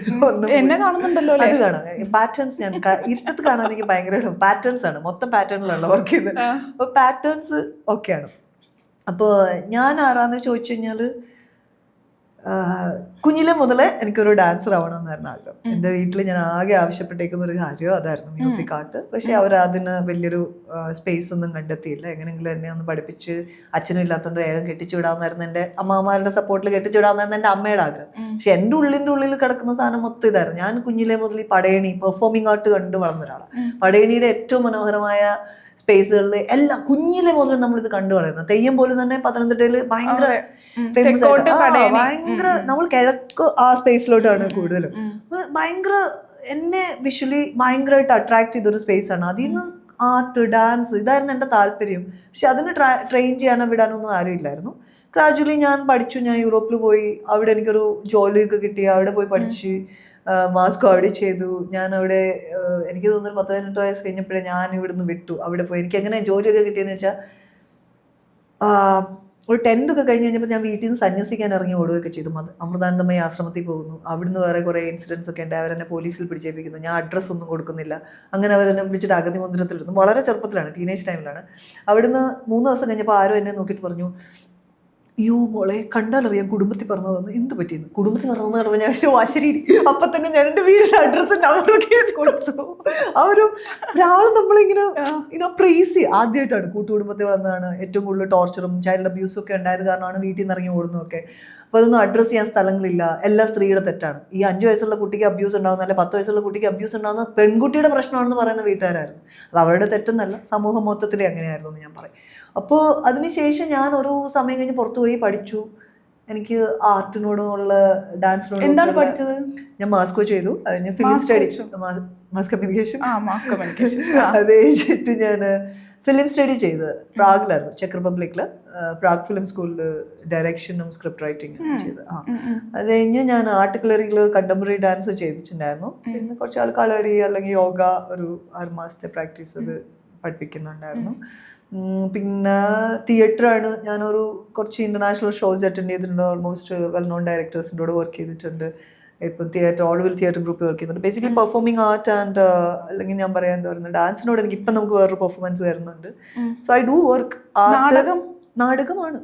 അത് കാണാം പാറ്റേൺസ്. ഞാൻ ഇരുട്ടത്ത് കാണാൻ എനിക്ക് ഭയങ്കര പാറ്റേൺസ് ആണ്, മൊത്തം പാറ്റേണിലാണ് വർക്ക് ചെയ്യുന്നത്. അപ്പൊ പാറ്റേൺസ് ഒക്കെയാണ്. അപ്പോൾ ഞാൻ ആരാന്ന് ചോദിച്ചു കഴിഞ്ഞാൽ കുഞ്ഞിലെ മുതലേ എനിക്കൊരു ഡാൻസർ ആവണമെന്നായിരുന്നു ആഗ്രഹം. എൻ്റെ വീട്ടിൽ ഞാൻ ആകെ ആവശ്യപ്പെട്ടേക്കുന്ന ഒരു കാര്യം അതായിരുന്നു, മ്യൂസിക് ആർട്ട്. പക്ഷെ അവർ അതിന് വലിയൊരു സ്പേസ് ഒന്നും കണ്ടെത്തിയില്ല. എങ്ങനെയെങ്കിലും എന്നെ ഒന്ന് പഠിപ്പിച്ച്, അച്ഛനും ഇല്ലാത്തതുകൊണ്ട് വേഗം കെട്ടിച്ചു വിടാമെന്നായിരുന്നു എൻ്റെ അമ്മമാരുടെ സപ്പോർട്ടിൽ കെട്ടിച്ചു വിടാമെന്നായിരുന്നു എൻ്റെ അമ്മയുടെ ആഗ്രഹം. പക്ഷെ എൻ്റെ ഉള്ളിൽ കിടക്കുന്ന സാധനം മൊത്തം ഇതായിരുന്നു. ഞാൻ കുഞ്ഞിലെ മുതൽ ഈ പടയണി പെർഫോമിംഗ് ആർട്ട് കണ്ട് വളർന്ന ഒരാളാണ്. പടയണിയുടെ ഏറ്റവും മനോഹരമായ സ്പേസുകളിൽ എല്ലാം കുഞ്ഞിലെ മുതൽ നമ്മളിത് കണ്ടു വളരുന്നത്. തെയ്യം പോലും തന്നെ പത്തനംതിട്ടയിൽ ഭയങ്കര ഫേമസ് ആയിട്ട് ഭയങ്കര നമ്മൾ കിഴക്ക് ആ സ്പേസിലോട്ടാണ് കൂടുതലും. ഭയങ്കര എന്നെ വിഷ്വലി ഭയങ്കരമായിട്ട് അട്രാക്ട് ചെയ്തൊരു സ്പേസാണ്. അതിൽ നിന്ന് ആർട്ട്, ഡാൻസ് ഇതായിരുന്നു എൻ്റെ താല്പര്യം. പക്ഷെ അതിന് ട്രെയിൻ ചെയ്യാനോ വിടാനൊന്നും ആരും ഇല്ലായിരുന്നു. ഗ്രാജുവലി ഞാൻ പഠിച്ചു, ഞാൻ യൂറോപ്പിൽ പോയി, അവിടെ എനിക്കൊരു ജോലിയൊക്കെ കിട്ടി, അവിടെ പോയി പഠിച്ച് മാസ്കോ അവിടെ ചെയ്തു. ഞാൻ അവിടെ എനിക്ക് തോന്നുന്നു 18 വയസ്സ് കഴിഞ്ഞപ്പോഴേ ഞാൻ ഇവിടുന്ന് വിട്ടു, അവിടെ പോയി. എനിക്ക് എങ്ങനെ ജോലിയൊക്കെ കിട്ടിയെന്ന് വെച്ചാൽ ഒരു 10th ഒക്കെ കഴിഞ്ഞ് കഴിഞ്ഞപ്പോൾ ഞാൻ വീട്ടിൽ നിന്ന് സന്യസിക്കാൻ ഇറങ്ങി ഓടുകയൊക്കെ ചെയ്തു. അമൃതാനന്ദമയി ആശ്രമത്തിൽ പോകുന്നു. അവിടുന്ന് വേറെ കുറേ ഇൻസിഡൻസ് ഒക്കെ ഉണ്ട്. അവരെന്നെ പോലീസിൽ പിടിച്ചേൽപ്പിക്കുന്നു. ഞാൻ അഡ്രസ്സ് ഒന്നും കൊടുക്കുന്നില്ല. അങ്ങനെ അവരെന്നെ പിടിച്ചിട്ട് അഗതി മന്ദിരത്തിലിരുന്നു. വളരെ ചെറുപ്പത്തിലാണ്, ടീനേജ് ടൈമിലാണ്. അവിടുന്ന് 3 ദിവസം കഴിഞ്ഞപ്പോൾ ആരോ എന്നെ നോക്കിയിട്ട് പറഞ്ഞു, യോ മോളെ കണ്ടാലറിയാം കുടുംബത്തിൽ പറഞ്ഞതെന്ന്. എന്ത് പറ്റിയെന്ന്? കുടുംബത്തിൽ പറഞ്ഞതെന്ന് പറയുമ്പോൾ ഞാൻ ശരി. അപ്പം തന്നെ ഞാൻ എൻ്റെ വീടിൻ്റെ അഡ്രസ്സ് നമ്പറൊക്കെ കൊടുത്തു. ആ ഒരാൾ നമ്മളിങ്ങനെ പ്രേസ് ആദ്യമായിട്ടാണ് കൂട്ടുകുടുംബത്തിൽ വന്നതാണ്. ഏറ്റവും കൂടുതൽ ടോർച്ചറും ചൈൽഡ് അബ്യൂസും ഒക്കെ ഉണ്ടായത് കാരണമാണ് വീട്ടിൽ നിന്ന് ഇറങ്ങി ഓടുന്നതൊക്കെ. അപ്പോൾ അതൊന്നും അഡ്രസ്സ് ചെയ്യാൻ സ്ഥലങ്ങളില്ല. എല്ലാ സ്ത്രീയുടെ തെറ്റാണ്. ഈ 5 വയസ്സുള്ള കുട്ടിക്ക് അബ്യൂസ് ഉണ്ടാകുന്ന, അല്ലെ 10 വയസ്സുള്ള കുട്ടിക്ക് അബ്യൂസ് ഉണ്ടാകുന്ന പെൺകുട്ടിയുടെ പ്രശ്നമാണെന്ന് പറയുന്ന വീട്ടുകാരായിരുന്നു. അത് അവരുടെ തെറ്റെന്നല്ല, സമൂഹം മൊത്തത്തിലേ അങ്ങനെയായിരുന്നു എന്ന് ഞാൻ പറയും. അപ്പോൾ അതിനുശേഷം ഞാൻ ഒരു സമയം കഴിഞ്ഞ് പുറത്തു പോയി പഠിച്ചു. എനിക്ക് ആർട്ടിനോടുമുള്ള ഡാൻസിനോടും. എന്താണ് പഠിച്ചത്? ഞാൻ മാസ്കോ ചെയ്തു. ഞാൻ ഫിലിം സ്റ്റഡി, മാസ് കമ്മ്യൂണിക്കേഷൻ. അത് കഴിഞ്ഞിട്ട് ഞാൻ ഫിലിം സ്റ്റഡി ചെയ്ത് പ്രാഗിലായിരുന്നു, ചെക്ക് റിപ്പബ്ലിക്കിൽ. പ്രാഗ് ഫിലിം സ്കൂളിൽ ഡയറക്ഷനും സ്ക്രിപ്റ്റ് റൈറ്റിംഗും ചെയ്ത്. അത് കഴിഞ്ഞ് ഞാൻ ആർട്ട് കളറിയിൽ കണ്ടംപററി ഡാൻസ് ചെയ്തിട്ടുണ്ടായിരുന്നു. പിന്നെ കുറച്ച് ആൾ കളരി അല്ലെങ്കിൽ യോഗ ഒരു 6 മാസത്തെ പ്രാക്ടീസ് അത് പഠിപ്പിക്കുന്നുണ്ടായിരുന്നു. പിന്നെ തിയേറ്ററാണ്. ഞാനൊരു കുറച്ച് ഇൻ്റർനാഷണൽ ഷോസ് അറ്റൻഡ് ചെയ്തിട്ടുണ്ട്. ഓൾമോസ്റ്റ് വെൽ നോൺ ഡയറക്ടേഴ്സിൻ്റെ കൂടെ വർക്ക് ചെയ്തിട്ടുണ്ട്. ഇപ്പം തിയേറ്റർ ഓൾവിൽ തിയേറ്റർ ഗ്രൂപ്പിൽ വർക്ക് ചെയ്യുന്നുണ്ട്. ബേസിക്കലി പെർഫോമിംഗ് ആർട്ട് ആൻഡ് അല്ലെങ്കിൽ ഞാൻ പറയാൻ എന്താ പറയുന്നത്, ഡാൻസിനോട് എനിക്ക് ഇപ്പം നമുക്ക് വേറൊരു പെർഫോമൻസ് വരുന്നുണ്ട്. So I do work. നാടകമാണ്,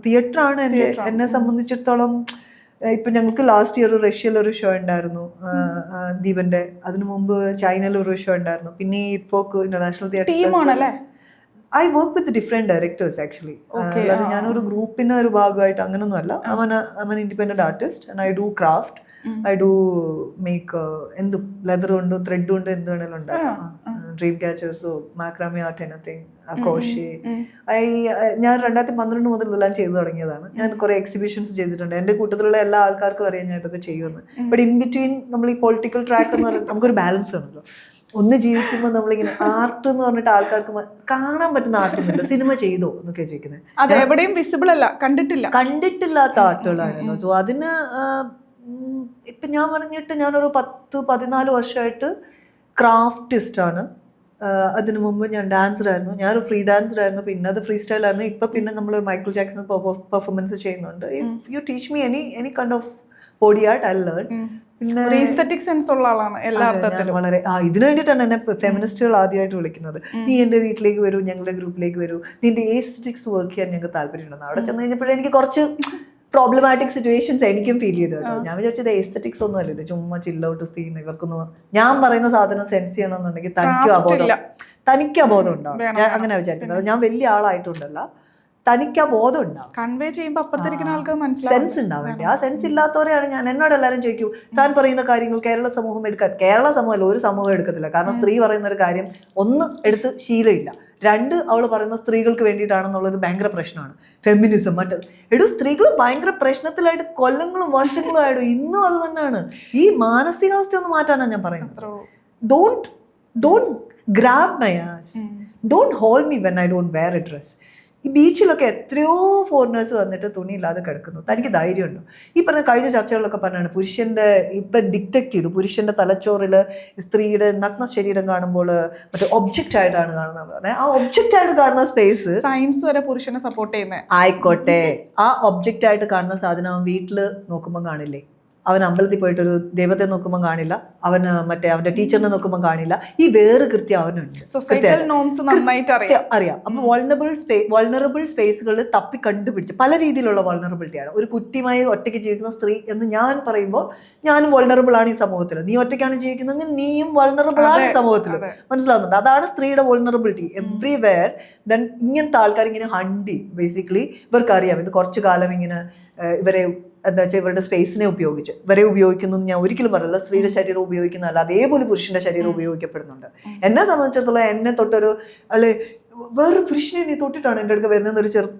തിയേറ്ററാണ് എന്നെ സംബന്ധിച്ചിടത്തോളം. ഇപ്പം ഞങ്ങൾക്ക് ലാസ്റ്റ് ഇയർ റഷ്യയിലൊരു ഷോ ഉണ്ടായിരുന്നു, ദീപന്റെ. അതിനു മുമ്പ് ചൈനയിലൊരു ഷോ ഉണ്ടായിരുന്നു. പിന്നെ ഈ folk international theatre. I work with different directors actually. അല്ലാതെ ഞാനൊരു ഗ്രൂപ്പിൻ്റെ ഒരു ഭാഗമായിട്ട് അങ്ങനൊന്നുമല്ല. I'm an independent artist and I do craft. I do make എന്തും ലെതർ കൊണ്ട് ത്രെഡ് കൊണ്ട് എന്ത് വേണേലും ഉണ്ടാക്കാം. ഡ്രീം ക്യാച്ചേഴ്സോ മാക്രാമി ആർട്ട് എനിത്തിങ്, ക്രോഷേ. ഞാൻ 2012 മുതൽ ഇതെല്ലാം ചെയ്തു തുടങ്ങിയതാണ്. ഞാൻ കുറേ എക്സിബിഷൻസ് ചെയ്തിട്ടുണ്ട്. എൻ്റെ കൂട്ടത്തിലുള്ള എല്ലാ ആൾക്കാർക്കും അറിയാം ഞാൻ ഇതൊക്കെ ചെയ്യുമെന്ന്. ബട്ട് ഇൻ ബിറ്റ്വീൻ നമ്മൾ ഈ പൊളിറ്റിക്കൽ ട്രാക്ക് എന്ന് പറയുന്നത് നമുക്കൊരു ബാലൻസ് ആണല്ലോ. ഒന്ന് ജീവിക്കുമ്പോൾ നമ്മളിങ്ങനെ ആർട്ട് എന്ന് പറഞ്ഞിട്ട് ആൾക്കാർക്ക് കാണാൻ പറ്റുന്ന ആർട്ടൊന്നുമില്ല. സിനിമ ചെയ്തോ എന്നൊക്കെ ചോദിക്കുന്നത്. അത് എവിടെയും വിസിബിൾ അല്ല, കണ്ടിട്ടില്ലാത്ത ആർട്ടുകളാണല്ലോ. സോ അതിന് ഇപ്പം ഞാൻ പറഞ്ഞിട്ട് ഞാനൊരു 10-14 വർഷമായിട്ട് ക്രാഫ്റ്റിസ്റ്റാണ്. അതിനു മുമ്പ് ഞാൻ ഡാൻസറായിരുന്നു. ഞാനൊരു ഫ്രീ ഡാൻസറായിരുന്നു. പിന്നെ അത് ഫ്രീ സ്റ്റൈലായിരുന്നു. ഇപ്പം പിന്നെ നമ്മൾ മൈക്കിൾ ജാക്സൺ പെർഫോമൻസ് ചെയ്യുന്നുണ്ട്. If you teach me any kind of body art I learn. പിന്നെ എസ്തെറ്റിക് സെൻസ് ഉള്ള ആളാണ് എല്ലാ അർത്ഥത്തിലും. വളരെ ഇതിനു വേണ്ടിയിട്ടാണ് എന്നെ ഫെമിനിസ്റ്റുകൾ ആദ്യമായിട്ട് വിളിക്കുന്നത്. നീ എൻ്റെ വീട്ടിലേക്ക് വരൂ, ഞങ്ങളുടെ ഗ്രൂപ്പിലേക്ക് വരൂ, നിന്റെ എസ്തെറ്റിക്സ് വർക്ക് ചെയ്യാൻ ഞങ്ങൾക്ക് താല്പര്യമുണ്ടെന്ന്. അവിടെ ചെന്ന് കഴിഞ്ഞപ്പോഴേ എനിക്ക് കുറച്ച് പ്രോബ്ലമാറ്റിക് സിറ്റുവേഷൻസ് എനിക്കും ഫീൽ ചെയ്തു കേട്ടോ. ഞാൻ വിചാരിച്ചത് എസ്തെറ്റിക്സ് ഒന്നും അല്ല, ഇത് ചുമ്മാ ചില്ലൗട്ട് സീൻ. ഇവർക്കൊന്നും ഞാൻ പറയുന്ന സാധനം സെൻസ് ചെയ്യണമെന്നുണ്ടെങ്കിൽ തനിക്ക് അബോധം ഉണ്ടാവും. ഞാൻ അങ്ങനെ വിചാരിക്കുന്നത്. ഞാൻ വലിയ ആളായിട്ടുണ്ടല്ല, തനിക്ക് ആ ബോധം ഉണ്ടാവും. കൺവേ ചെയ്യുമ്പോൾ അപ്പുറത്തിരിക്കുന്ന ആൾക്ക് സെൻസ് ഉണ്ടാവേണ്ടി. ആ സെൻസ് ഇല്ലാത്തവരെയാണ് എന്നോട് എല്ലാവരും ചോദിക്കൂ, താൻ പറയുന്ന കാര്യങ്ങൾ കേരള സമൂഹം കേരള സമൂഹമല്ല, ഒരു സമൂഹം എടുക്കത്തില്ല. കാരണം സ്ത്രീ പറയുന്ന ഒരു കാര്യം ഒന്ന് എടുത്ത് ശീലമില്ല, 2 അവൾ പറയുന്ന സ്ത്രീകൾക്ക് വേണ്ടിയിട്ടാണെന്നുള്ളത് ഭയങ്കര പ്രശ്നമാണ്. ഫെമിനിസം മറ്റത് സ്ത്രീകൾ ഭയങ്കര പ്രശ്നത്തിലായിട്ട് കൊല്ലങ്ങളും വർഷങ്ങളും ആയിട്ട് ഇന്നും അത് തന്നെയാണ്. ഈ മാനസികാവസ്ഥ ഒന്ന് മാറ്റാനാണ് ഞാൻ പറയുന്നത്. Don't grab my ass, don't hold me when I don't wear a dress. ഈ ബീച്ചിലൊക്കെ എത്രയോ ഫോറിനേഴ്സ് വന്നിട്ട് തുണിയില്ലാതെ കിടക്കുന്നു. തനിക്ക് ധൈര്യമുണ്ടോ? ഈ പറഞ്ഞ കഴിഞ്ഞ ചർച്ചകളിലൊക്കെ പറഞ്ഞാണ് പുരുഷൻ്റെ ഇപ്പം ഡിറ്റക്ട് ചെയ്തു. പുരുഷൻ്റെ തലച്ചോറിൽ സ്ത്രീയുടെ നഗ്ന ശരീരം കാണുമ്പോൾ മറ്റേ ഒബ്ജക്റ്റ് ആയിട്ടാണ് കാണുന്നത്. ആ ഒബ്ജക്റ്റ് ആയിട്ട് കാണുന്ന സ്പേസ് സയൻസ് വരെ പുരുഷനെ സപ്പോർട്ട് ചെയ്യുന്നത് ആയിക്കോട്ടെ. ആ ഒബ്ജക്റ്റ് ആയിട്ട് കാണുന്ന സാധനം അവൻ വീട്ടിൽ നോക്കുമ്പോൾ കാണില്ലേ? അവൻ അമ്പലത്തിൽ പോയിട്ടൊരു ദൈവത്തെ നോക്കുമ്പോൾ കാണില്ല, അവന് മറ്റേ അവന്റെ ടീച്ചറിനെ നോക്കുമ്പോൾ കാണില്ല. ഈ വേറെ കൃത്യം അവനുണ്ട്, അറിയാം. അപ്പൊ വൾണറബിൾ സ്പേസുകളിൽ തപ്പി കണ്ടുപിടിച്ച് പല രീതിയിലുള്ള വൾണറബിലിറ്റിയാണ്. ഒരു കുട്ടിയുമായി ഒറ്റയ്ക്ക് ജീവിക്കുന്ന സ്ത്രീ എന്ന് ഞാൻ പറയുമ്പോൾ ഞാനും വൾണറബിൾ ആണ് ഈ സമൂഹത്തിൽ. നീ ഒറ്റയ്ക്കാണ് ജീവിക്കുന്നതെങ്കിൽ നീയും വൾണറബിൾ ആണ് ഈ സമൂഹത്തിൽ. മനസ്സിലാവുന്നുണ്ട്? അതാണ് സ്ത്രീയുടെ വൾണറബിലിറ്റി എവ്രിവെയർ. ദെൻ ഇങ്ങനത്തെ ആൾക്കാർ ഇങ്ങനെ ഹണ്ടി ബേസിക്കലി ഇവർക്കറിയാം ഇത് കുറച്ചു കാലം ഇങ്ങനെ ഇവരെ എന്താ വെച്ചാൽ ഇവരുടെ സ്പേസിനെ ഉപയോഗിച്ച് ഇവരെ ഉപയോഗിക്കുന്നു ഞാൻ ഒരിക്കലും പറയില്ല. സ്ത്രീയുടെ ശരീരം ഉപയോഗിക്കുന്നതല്ല, അതേപോലെ പുരുഷന്റെ ശരീരം ഉപയോഗിക്കപ്പെടുന്നുണ്ട്. എന്നെ സംബന്ധിച്ചിടത്തോളം എന്നെ തൊട്ടൊരു അല്ലെ വേറൊരു പുരുഷനെ നീ തൊട്ടിട്ടാണ് എൻ്റെ അടുത്ത് വരുന്നത്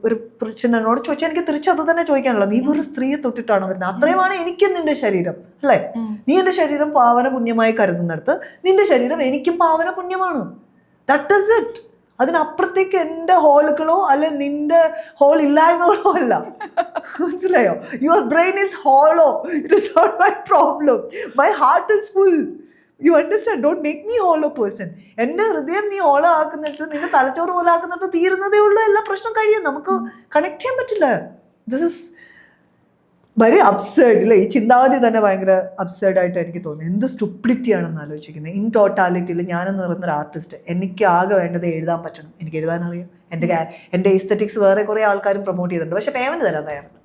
ഒരു പുരുഷൻ എന്നോട് ചോദിച്ചാൽ എനിക്ക് തിരിച്ച് അത് തന്നെ ചോദിക്കാനുള്ള, നീ ഒരു സ്ത്രീയെ തൊട്ടിട്ടാണ് വരുന്നത്, അത്രയുമാണ് എനിക്കും നിന്റെ ശരീരം അല്ലേ. നീ എൻ്റെ ശരീരം പാവന പുണ്യമായി കരുതുന്നിടത്ത് നിന്റെ ശരീരം എനിക്കും പാവന പുണ്യമാണ്. That is it. അതിനപ്പുറത്തേക്ക് എൻ്റെ ഹോളുകളോ അല്ലെ നിന്റെ ഹോൾ ഇല്ലായ്മകളോ അല്ല. മനസ്സിലായോ? Your brain is hollow, it is not my problem. My heart is full. You understand? Don't make me hollow person. എൻ്റെ ഹൃദയം നീ ഹോളോ ആക്കുന്നിട്ട് നിന്റെ തലച്ചോറ് ഹോളോ ആക്കുന്നിട്ട് തീരുന്നതേ ഉള്ളൂ, എല്ലാ പ്രശ്നം കഴിയും. നമുക്ക് കണക്ട് ചെയ്യാൻ പറ്റില്ല. ദിസ് ഇസ് വെരി അബ്സേർഡ് അല്ലേ? ഈ ചിന്താഗതി തന്നെ ഭയങ്കര അബ്സേർഡായിട്ട് എനിക്ക് തോന്നുന്നു. എന്ത് സ്റ്റുപ്പിഡിറ്റി ആണെന്ന് ആലോചിക്കുന്നത്. ഇൻ ടോട്ടാലിറ്റിയിൽ ഞാനെന്ന് പറയുന്നൊരു ആർട്ടിസ്റ്റ്, എനിക്ക് ആകെ വേണ്ടത് എഴുതാൻ പറ്റണം. എനിക്ക് എഴുതാൻ അറിയാം. എൻ്റെ എസ്തെറ്റിക്സ് വേറെ കുറേ ആൾക്കാരും പ്രൊമോട്ട് ചെയ്തിട്ടുണ്ട്, പക്ഷെ പേയ്മെന്റ് തരാൻ തയ്യാറാണ്.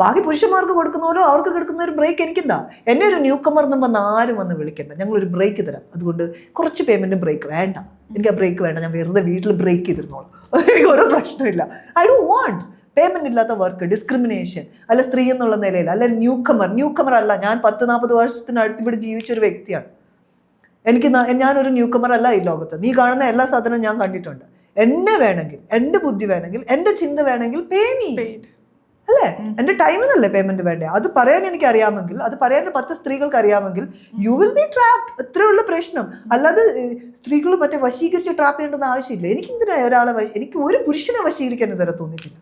ബാക്കി പുരുഷന്മാർക്ക് കൊടുക്കുന്നവരോ അവർക്ക് കിടക്കുന്ന ഒരു ബ്രേക്ക് എനിക്കെന്താ? എന്നെ ഒരു ന്യൂ കമർ എന്നും വന്ന് ആരും വന്ന് വിളിക്കണ്ട, ഞങ്ങളൊരു ബ്രേക്ക് തരാം. അതുകൊണ്ട് കുറച്ച് പേയ്മെന്റും ബ്രേക്ക് വേണ്ട. എനിക്ക് ആ ബ്രേക്ക് വേണ്ട, ഞാൻ വെറുതെ വീട്ടിൽ ബ്രേക്ക് ചെയ്തിരുന്നോളൂ, എനിക്ക് ഓരോ പ്രശ്നമില്ല. ഐ ഡോണ്ട് വാണ്ട് പേയ്മെന്റ് ഇല്ലാത്ത വർക്ക്, ഡിസ്ക്രിമിനേഷൻ അല്ല സ്ത്രീ എന്നുള്ള നിലയിൽ അല്ല ന്യൂ കമർ അല്ല. ഞാൻ 10-40 വർഷത്തിനടുത്ത് ഇവിടെ ജീവിച്ചൊരു വ്യക്തിയാണ്. ഞാനൊരു ന്യൂ കമർ അല്ല ഈ ലോകത്ത്. നീ കാണുന്ന എല്ലാ സാധനവും ഞാൻ കണ്ടിട്ടുണ്ട്. എന്നെ വേണമെങ്കിൽ, എൻ്റെ ബുദ്ധി വേണമെങ്കിൽ, എൻ്റെ ചിന്ത വേണമെങ്കിൽ പേ മീ അല്ലേ? എൻ്റെ ടൈമിനല്ലേ പേയ്മെന്റ് വേണ്ടേ? അത് പറയാൻ എനിക്ക് അറിയാമെങ്കിൽ, അത് പറയാൻ 10 സ്ത്രീകൾക്ക് അറിയാമെങ്കിൽ യു വിൽ ബി ട്രാപ്ഡ്. ഇത്രയുള്ള പ്രശ്നം. അല്ലാതെ സ്ത്രീകൾ മറ്റേ വശീകരിച്ച് ട്രാപ്പ് ചെയ്യേണ്ടെന്ന് ആവശ്യമില്ല. എനിക്കെന്തിനാ ഒരാളെ എനിക്ക് ഒരു പുരുഷനെ വശീകരിക്കാൻ ഇതുവരെ തോന്നിയിട്ടില്ല.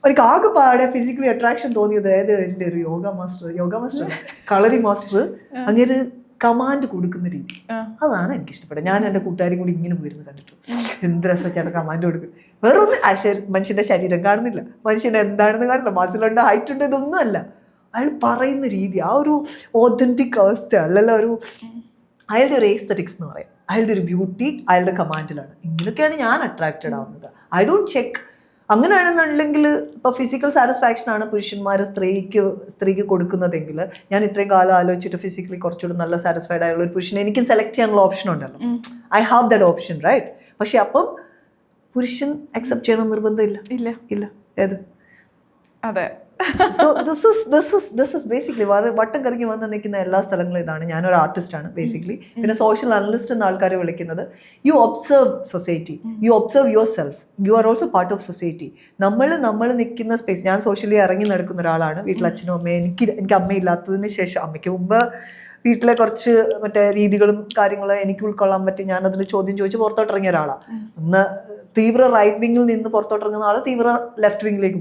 എനിക്ക് ആകെ പാടെ ഫിസിക്കലി അട്രാക്ഷൻ തോന്നിയത് എൻ്റെ ഒരു യോഗ മാസ്റ്റർ കളറി മാസ്റ്റർ അങ്ങനെ കമാൻഡ് കൊടുക്കുന്ന രീതി, അതാണ് എനിക്ക് ഇഷ്ടപ്പെട്ടത്. ഞാൻ എൻ്റെ കൂട്ടുകാരും കൂടി ഇങ്ങനെ പോയിരുന്നു കണ്ടിട്ടു. എന്ത് രസമാണ് കമാൻഡ് കൊടുക്കുന്നത്. വേറെ ഒന്ന് മനുഷ്യന്റെ ശരീരം കാണുന്നില്ല, മനുഷ്യൻ എന്താണെന്ന് കാണില്ല, മസിലുണ്ട്, ഹൈറ്റ് ഉണ്ട്, ഇതൊന്നും അല്ല. അയാൾ പറയുന്ന രീതി, ആ ഒരു ഓതന്റിക് അവസ്ഥ അല്ലല്ലോ. അയാളുടെ ഒരു എസ്തെറ്റിക്സ് എന്ന് പറയാം, അയാളുടെ ഒരു ബ്യൂട്ടി അയാളുടെ കമാൻഡിലാണ്. ഇങ്ങനെയൊക്കെയാണ് ഞാൻ അട്രാക്റ്റഡ് ആവുന്നത്. I don't check. അങ്ങനെയാണെന്നുണ്ടെങ്കിൽ ഇപ്പോൾ ഫിസിക്കൽ സാറ്റിസ്ഫാക്ഷൻ ആണ് പുരുഷന്മാർ സ്ത്രീക്ക് കൊടുക്കുന്നതെങ്കിൽ, ഞാൻ ഇത്രയും കാലം ആലോചിച്ചിട്ട് ഫിസിക്കലി കുറച്ചുകൂടി നല്ല സാറ്റിസ്ഫൈഡ് ആയുള്ള ഒരു പുരുഷനെ എനിക്കും സെലക്ട് ചെയ്യാനുള്ള ഓപ്ഷൻ ഉണ്ടല്ലോ. I have that option, right? പക്ഷെ അപ്പം പുരുഷൻ അക്സെപ്റ്റ് ചെയ്യണം നിർബന്ധമില്ല. ഇല്ല ഏത്? അതെ. സോ ദിസ് ഇസ് ബേസിക്കലി വട്ടം കറങ്ങി വന്ന് നിൽക്കുന്ന എല്ലാ സ്ഥലങ്ങളും ഇതാണ്. ഞാനൊരു ആർട്ടിസ്റ്റാണ് ബേസിക്കലി. പിന്നെ സോഷ്യൽ അനലിസ്റ്റ് എന്ന ആൾക്കാർ വിളിക്കുന്നത് you observe society, you observe your self, you are also part of society. നമ്മൾ നിൽക്കുന്ന സ്പേസ്, ഞാൻ സോഷ്യലി ഇറങ്ങി നടക്കുന്ന ഒരാളാണ്. വീട്ടിൽ അച്ഛനും അമ്മയും എനിക്ക് അമ്മയില്ലാത്തതിന് ശേഷം, അമ്മയ്ക്ക് മുമ്പ് വീട്ടിലെ കുറച്ച് മറ്റേ രീതികളും കാര്യങ്ങളും എനിക്ക് ഉൾക്കൊള്ളാൻ പറ്റി. ഞാൻ അതിന് ചോദ്യം ചോദിച്ച് പുറത്തോട്ടിറങ്ങിയ ഒരാളാണ്. ഒന്ന് തീവ്ര റൈറ്റ് വിങ്ങിൽ നിന്ന് പുറത്തോട്ടിറങ്ങുന്ന ആള് തീവ്ര ലെഫ്റ്റ് വിങ്ങിലേക്ക്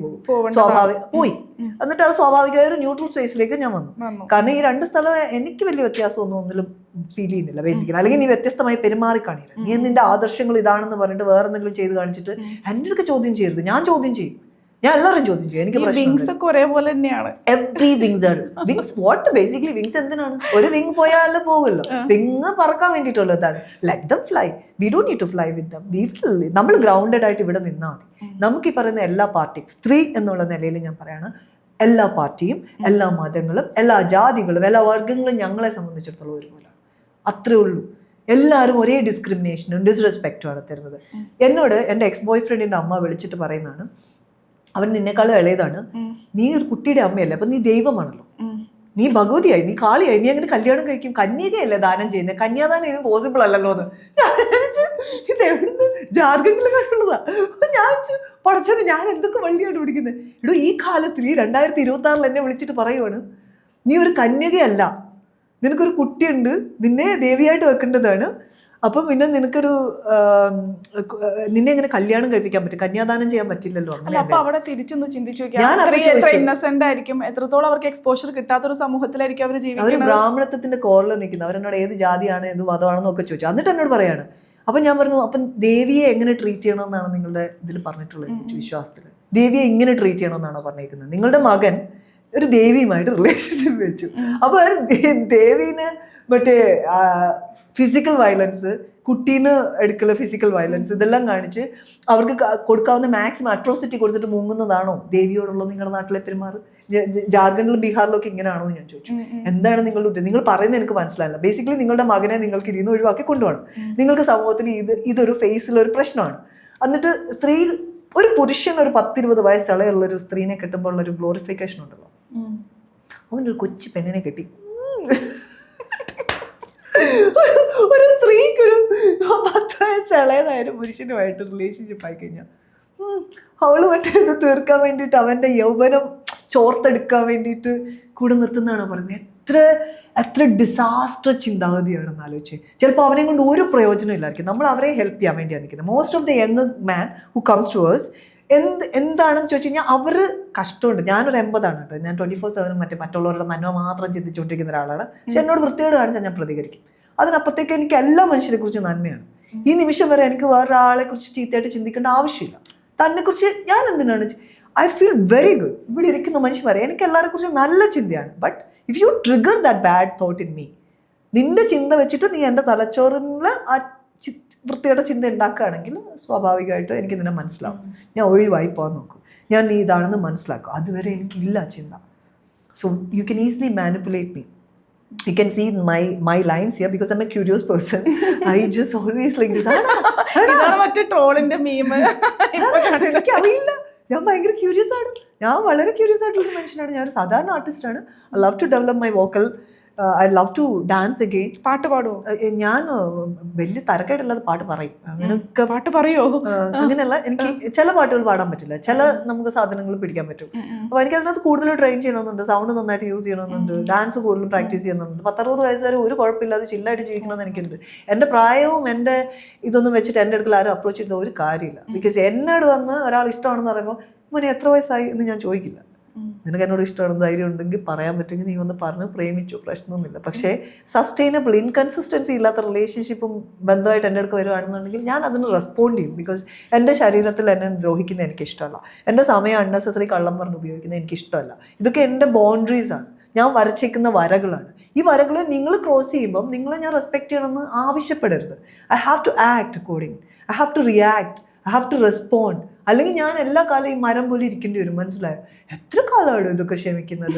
പോയി. എന്നിട്ട് അത് സ്വാഭാവികമായ ഒരു ന്യൂട്രൽ സ്പേസിലേക്ക് ഞാൻ വന്നു. കാരണം ഈ രണ്ട് സ്ഥലം എനിക്ക് വലിയ വ്യത്യാസമൊന്നും ഒന്നിലും ഫീൽ ചെയ്യുന്നില്ല ബേസിക്കലി. അല്ലെങ്കിൽ നീ വ്യത്യസ്തമായി പെരുമാറി കാണില്ല, നീ നിന്റെ ആദർശങ്ങൾ ഇതാണെന്ന് പറഞ്ഞിട്ട് വേറെ എന്തെങ്കിലും ചെയ്ത് കാണിച്ചിട്ട് എൻ്റെ അടുത്ത് ചോദ്യം ചെയ്യരുത്. ഞാൻ ചോദ്യം ചെയ്യും, ഞാൻ എല്ലാവരും ചോദ്യം ചെയ്യും. എനിക്ക് ബേസിക്കലി വിങ്സ് എന്തിനാണ്? ഒരു വിങ് പോയാൽ പോകുമല്ലോ, വിങ് പറക്കാൻ വേണ്ടിയിട്ടുള്ളതാണ്. Let them fly, we don't need to fly with them. നമ്മൾ ഗ്രൗണ്ടഡ് ആയിട്ട് ഇവിടെ നിന്നാൽ മതി. നമുക്ക് ഈ പറയുന്ന എല്ലാ പാർട്ടിയും, സ്ത്രീ എന്നുള്ള നിലയിൽ ഞാൻ പറയാണ്, എല്ലാ പാർട്ടിയും, എല്ലാ മതങ്ങളും, എല്ലാ ജാതികളും, എല്ലാ വർഗ്ഗങ്ങളും ഞങ്ങളെ സംബന്ധിച്ചിടത്തോളം ഒരുപോലെയാണ്. അത്രേ ഉള്ളൂ. എല്ലാവരും ഒരേ ഡിസ്ക്രിമിനേഷനും ഡിസ്റെസ്പെക്റ്റുമാണ് തരുന്നത്. എന്നോട് എൻ്റെ എക്സ് ബോയ് ഫ്രണ്ടിൻ്റെ അമ്മ വിളിച്ചിട്ട് പറയുന്നതാണ്, അവൻ നിന്നെക്കാളും ഇളയതാണ്, നീ ഒരു കുട്ടിയുടെ അമ്മയല്ലേ, അപ്പൊ നീ ദൈവമാണല്ലോ, നീ ഭഗവതിയായി, നീ കാളിയായി, നീ അങ്ങനെ കല്യാണം കഴിക്കും, കന്യകയല്ലേ ദാനം ചെയ്യുന്നത്, കന്യാദാനം ഇതിന് പോസിബിൾ അല്ലല്ലോ എന്ന്. ഇത് എവിടുന്ന്? ജാർഖണ്ഡിൽ കണ്ടുള്ളതാ. ഞാൻ പടച്ചോനെ, ഞാൻ എന്തൊക്കെ വള്ളിയാണ് പിടിക്കുന്നത്. എടോ, ഈ കാലത്തിൽ ഈ 2026 എന്നെ വിളിച്ചിട്ട് പറയുവാണ്, നീ ഒരു കന്യകയല്ല, നിനക്കൊരു കുട്ടിയുണ്ട്, നിന്നെ ദേവിയായിട്ട് വെക്കേണ്ടതാണ്, അപ്പം പിന്നെ നിനക്കൊരു നിന്നെ എങ്ങനെ കല്യാണം കഴിപ്പിക്കാൻ പറ്റും, കന്യാദാനം ചെയ്യാൻ പറ്റില്ലല്ലോ. അപ്പൊ അവിടെ തിരിച്ചൊന്ന് ചിന്തിച്ചു ഇന്നസെന്റ് ആയിരിക്കും, എത്രത്തോളം അവർക്ക് എക്സ്പോഷർ കിട്ടാത്തൊരു സമൂഹത്തിലായിരിക്കും അവർ ജീവിക്കുന്നത്. അവർ ബ്രാഹ്മണത്തിന്റെ കോറിൽ നിൽക്കുന്നത്. അവരെന്നോട് ഏത് ജാതിയാണ്, ഏത് മതമാണെന്നൊക്കെ ചോദിച്ചു. എന്നിട്ട് എന്നോട് പറയാണ്, അപ്പം ഞാൻ പറഞ്ഞു, അപ്പം ദേവിയെ എങ്ങനെ ട്രീറ്റ് ചെയ്യണമെന്നാണ് നിങ്ങളുടെ ഇതിൽ പറഞ്ഞിട്ടുള്ളത്, വിശ്വാസത്തിൽ ദേവിയെ ഇങ്ങനെ ട്രീറ്റ് ചെയ്യണമെന്നാണോ പറഞ്ഞിരിക്കുന്നത്? നിങ്ങളുടെ മകൻ ഒരു ദേവിയുമായിട്ട് റിലേഷൻഷിപ്പ് വെച്ചു, അപ്പൊ ദേവീനെ മറ്റേ ഫിസിക്കൽ വയലൻസ്, കുട്ടീന് എടുക്കല് ഫിസിക്കൽ വയലൻസ്, ഇതെല്ലാം കാണിച്ച് അവർക്ക് കൊടുക്കാവുന്ന മാക്സിമം അട്രോസിറ്റി കൊടുത്തിട്ട് മുങ്ങുന്നതാണോ ദേവിയോടുള്ള നിങ്ങളുടെ നാട്ടിലെ പെരുമാറ്? ജാർഖണ്ഡിലും ബീഹാറിലൊക്കെ ഇങ്ങനെയാണോ എന്ന് ഞാൻ ചോദിച്ചു. എന്താണ് നിങ്ങളുടെ ഉദ്ദേശം? നിങ്ങൾ പറയുന്നത് എനിക്ക് മനസ്സിലായില്ല. ബേസിക്കലി നിങ്ങളുടെ മകനെ നിങ്ങൾക്ക് ഇതിൽ നിന്ന് ഒഴിവാക്കി കൊണ്ടുപോകണം. നിങ്ങൾക്ക് സമൂഹത്തിൽ ഇതൊരു ഫേസിലൊരു പ്രശ്നമാണ്. എന്നിട്ട് ഒരു പുരുഷൻ ഒരു 10-20 വയസ്സുള്ള ഒരു സ്ത്രീനെ കെട്ടുമ്പോൾ ഉള്ളൊരു ഗ്ലോറിഫിക്കേഷൻ ഉണ്ടല്ലോ, അവനൊരു കൊച്ചു പെണ്ണിനെ കെട്ടി. ഒരു സ്ത്രീക്കൊരു 10 വയസ്സ് ഇളയതായാലും പുരുഷനുമായിട്ട് റിലേഷൻഷിപ്പ് ആയി കഴിഞ്ഞാൽ അവള് മറ്റേ ഇത് തീർക്കാൻ വേണ്ടിയിട്ട് അവൻ്റെ യൗവനം ചോർത്തെടുക്കാൻ വേണ്ടിയിട്ട് കൂടെ നിർത്തുന്നതാണോ പറയുന്നത്? എത്ര ഡിസാസ്റ്റർ ചിന്താഗതിയാണെന്ന് ആലോചിച്ച്. ചിലപ്പോൾ അവനെ കൊണ്ട് ഒരു പ്രയോജനം ഇല്ലായിരിക്കും. നമ്മൾ അവരെ ഹെൽപ്പ് ചെയ്യാൻ വേണ്ടിയാണ് നിൽക്കുന്നത്. Most of the young man who comes to us എന്താണെന്ന് ചോദിച്ചു കഴിഞ്ഞാൽ അവർ കഷ്ടമുണ്ട്. ഞാനൊരു 80 കേട്ടോ. ഞാൻ 24/7 മറ്റുള്ളവരുടെ നന്മ മാത്രം ചിന്തിച്ചുകൊണ്ടിരിക്കുന്ന ഒരാളാണ്. പക്ഷെ എന്നോട് വൃത്തിയോട് കാണിച്ചാൽ ഞാൻ പ്രതികരിക്കും. അതിനപ്പുറത്തേക്ക് എനിക്ക് എല്ലാ മനുഷ്യരെ കുറിച്ച് നന്മയാണ്. ഈ നിമിഷം വരെ എനിക്ക് വേറൊരാളെ കുറിച്ച് ചീത്തയായിട്ട് ചിന്തിക്കേണ്ട ആവശ്യമില്ല. തന്നെക്കുറിച്ച് ഞാൻ എന്തിനാണ് ഐ ഫീൽ വെരി ഗുഡ്. ഇവിടെ ഇരിക്കുന്ന മനുഷ്യന്മാരെ എനിക്ക് എല്ലാവരെ കുറിച്ച് നല്ല ചിന്തയാണ്. But if you trigger that bad thought in me, നിന്റെ ചിന്ത വെച്ചിട്ട് നീ എൻ്റെ തലച്ചോറിൽ ആ വൃത്തിയുടെ ചിന്ത ഉണ്ടാക്കുകയാണെങ്കിൽ സ്വാഭാവികമായിട്ട് എനിക്ക് നിന്നെ മനസ്സിലാവും. ഞാൻ ഒഴിവായി പോകാൻ നോക്കും. ഞാൻ നീ ഇതാണെന്ന് മനസ്സിലാക്കും. അതുവരെ എനിക്കില്ല ചിന്ത. So you can easily manipulate me. You can see my lines here because I'm a curious person. I just always like this. ഇതാണ് മറ്റേ ട്രോളിന്റെ മീം. എനിക്കറിയില്ല, ഞാൻ ഭയങ്കര ക്യൂരിയസ് ആണ്. ഞാൻ വളരെ ക്യൂരിയസ് ആയിട്ടുള്ള മനുഷ്യനാണ്. ഞാനൊരു സാധാരണ ആർട്ടിസ്റ്റാണ്. I love to develop my vocal. I love to dance again. പാട്ട് പാടുവോ? ഞാൻ വലിയ തരക്കേടില്ലാതെ പാട്ട് പറയും. അങ്ങനെയൊക്കെ പാട്ട് പറയോ? അങ്ങനെയല്ല, എനിക്ക് ചില പാട്ടുകൾ പാടാൻ പറ്റില്ല. ചില നമുക്ക് സാധനങ്ങൾ പിടിക്കാൻ പറ്റും. അപ്പോൾ എനിക്ക് അതിനകത്ത് കൂടുതൽ ട്രെയിൻ ചെയ്യണമെന്നുണ്ട്. സൗണ്ട് നന്നായിട്ട് യൂസ് ചെയ്യണമെന്നുണ്ട്. ഡാൻസ് കൂടുതലും പ്രാക്ടീസ് ചെയ്യുന്നുണ്ട്. 10-60 വയസ്സ് വരെ ഒരു കുഴപ്പമില്ലാതെ ചില്ലായിട്ട് ജീവിക്കണമെന്ന് എനിക്കുണ്ട്. എൻ്റെ പ്രായവും എൻ്റെ ഇതൊന്നും വെച്ചിട്ട് എൻ്റെ അടുക്കൽ ആരും അപ്രോച്ച് ചെയ്ത ഒരു കാര്യമില്ല. ബിക്കോസ് എന്നോട് വന്ന് ഒരാൾ ഇഷ്ടമാണെന്ന് പറയുമ്പോൾ മോനെ എത്ര വയസ്സായി എന്ന് ഞാൻ ചോദിക്കില്ല. നിനക്ക് എന്നോട് ഇഷ്ടമാണ്, ധൈര്യം ഉണ്ടെങ്കിൽ പറയാൻ പറ്റുമെങ്കിൽ നീ ഒന്ന് പറഞ്ഞ് പ്രേമിച്ചു, പ്രശ്നമൊന്നുമില്ല. പക്ഷേ സസ്റ്റൈനബിൾ ഇൻകൺസിസ്റ്റൻസി ഇല്ലാത്ത റിലേഷൻഷിപ്പും ബന്ധമായിട്ട് എൻ്റെ അടുത്ത് വരുവാണെന്നുണ്ടെങ്കിൽ ഞാൻ അതിന് റെസ്പോണ്ട് ചെയ്യും. ബിക്കോസ് എൻ്റെ ശരീരത്തിൽ എന്നെ ദ്രോഹിക്കുന്നത് എനിക്കിഷ്ടമല്ല. എൻ്റെ സമയം അൺനെസസറി കള്ളം പറഞ്ഞ് ഉപയോഗിക്കുന്നത് എനിക്കിഷ്ടമല്ല. ഇതൊക്കെ എൻ്റെ ബൗണ്ടറീസാണ്. ഞാൻ വരച്ചേക്കുന്ന വരകളാണ്. ഈ വരകൾ നിങ്ങൾ ക്രോസ് ചെയ്യുമ്പം നിങ്ങളെ ഞാൻ റെസ്പെക്ട് ചെയ്യണമെന്ന് ആവശ്യപ്പെടരുത്. I have to act according. I have to react. I have to respond. അല്ലെങ്കിൽ ഞാൻ എല്ലാ കാലം ഈ മരം പോലെ ഇരിക്കേണ്ടി വരും. മനസ്സിലായോ? എത്ര കാലമാണ് ഇതൊക്കെ ക്ഷമിക്കുന്നത്?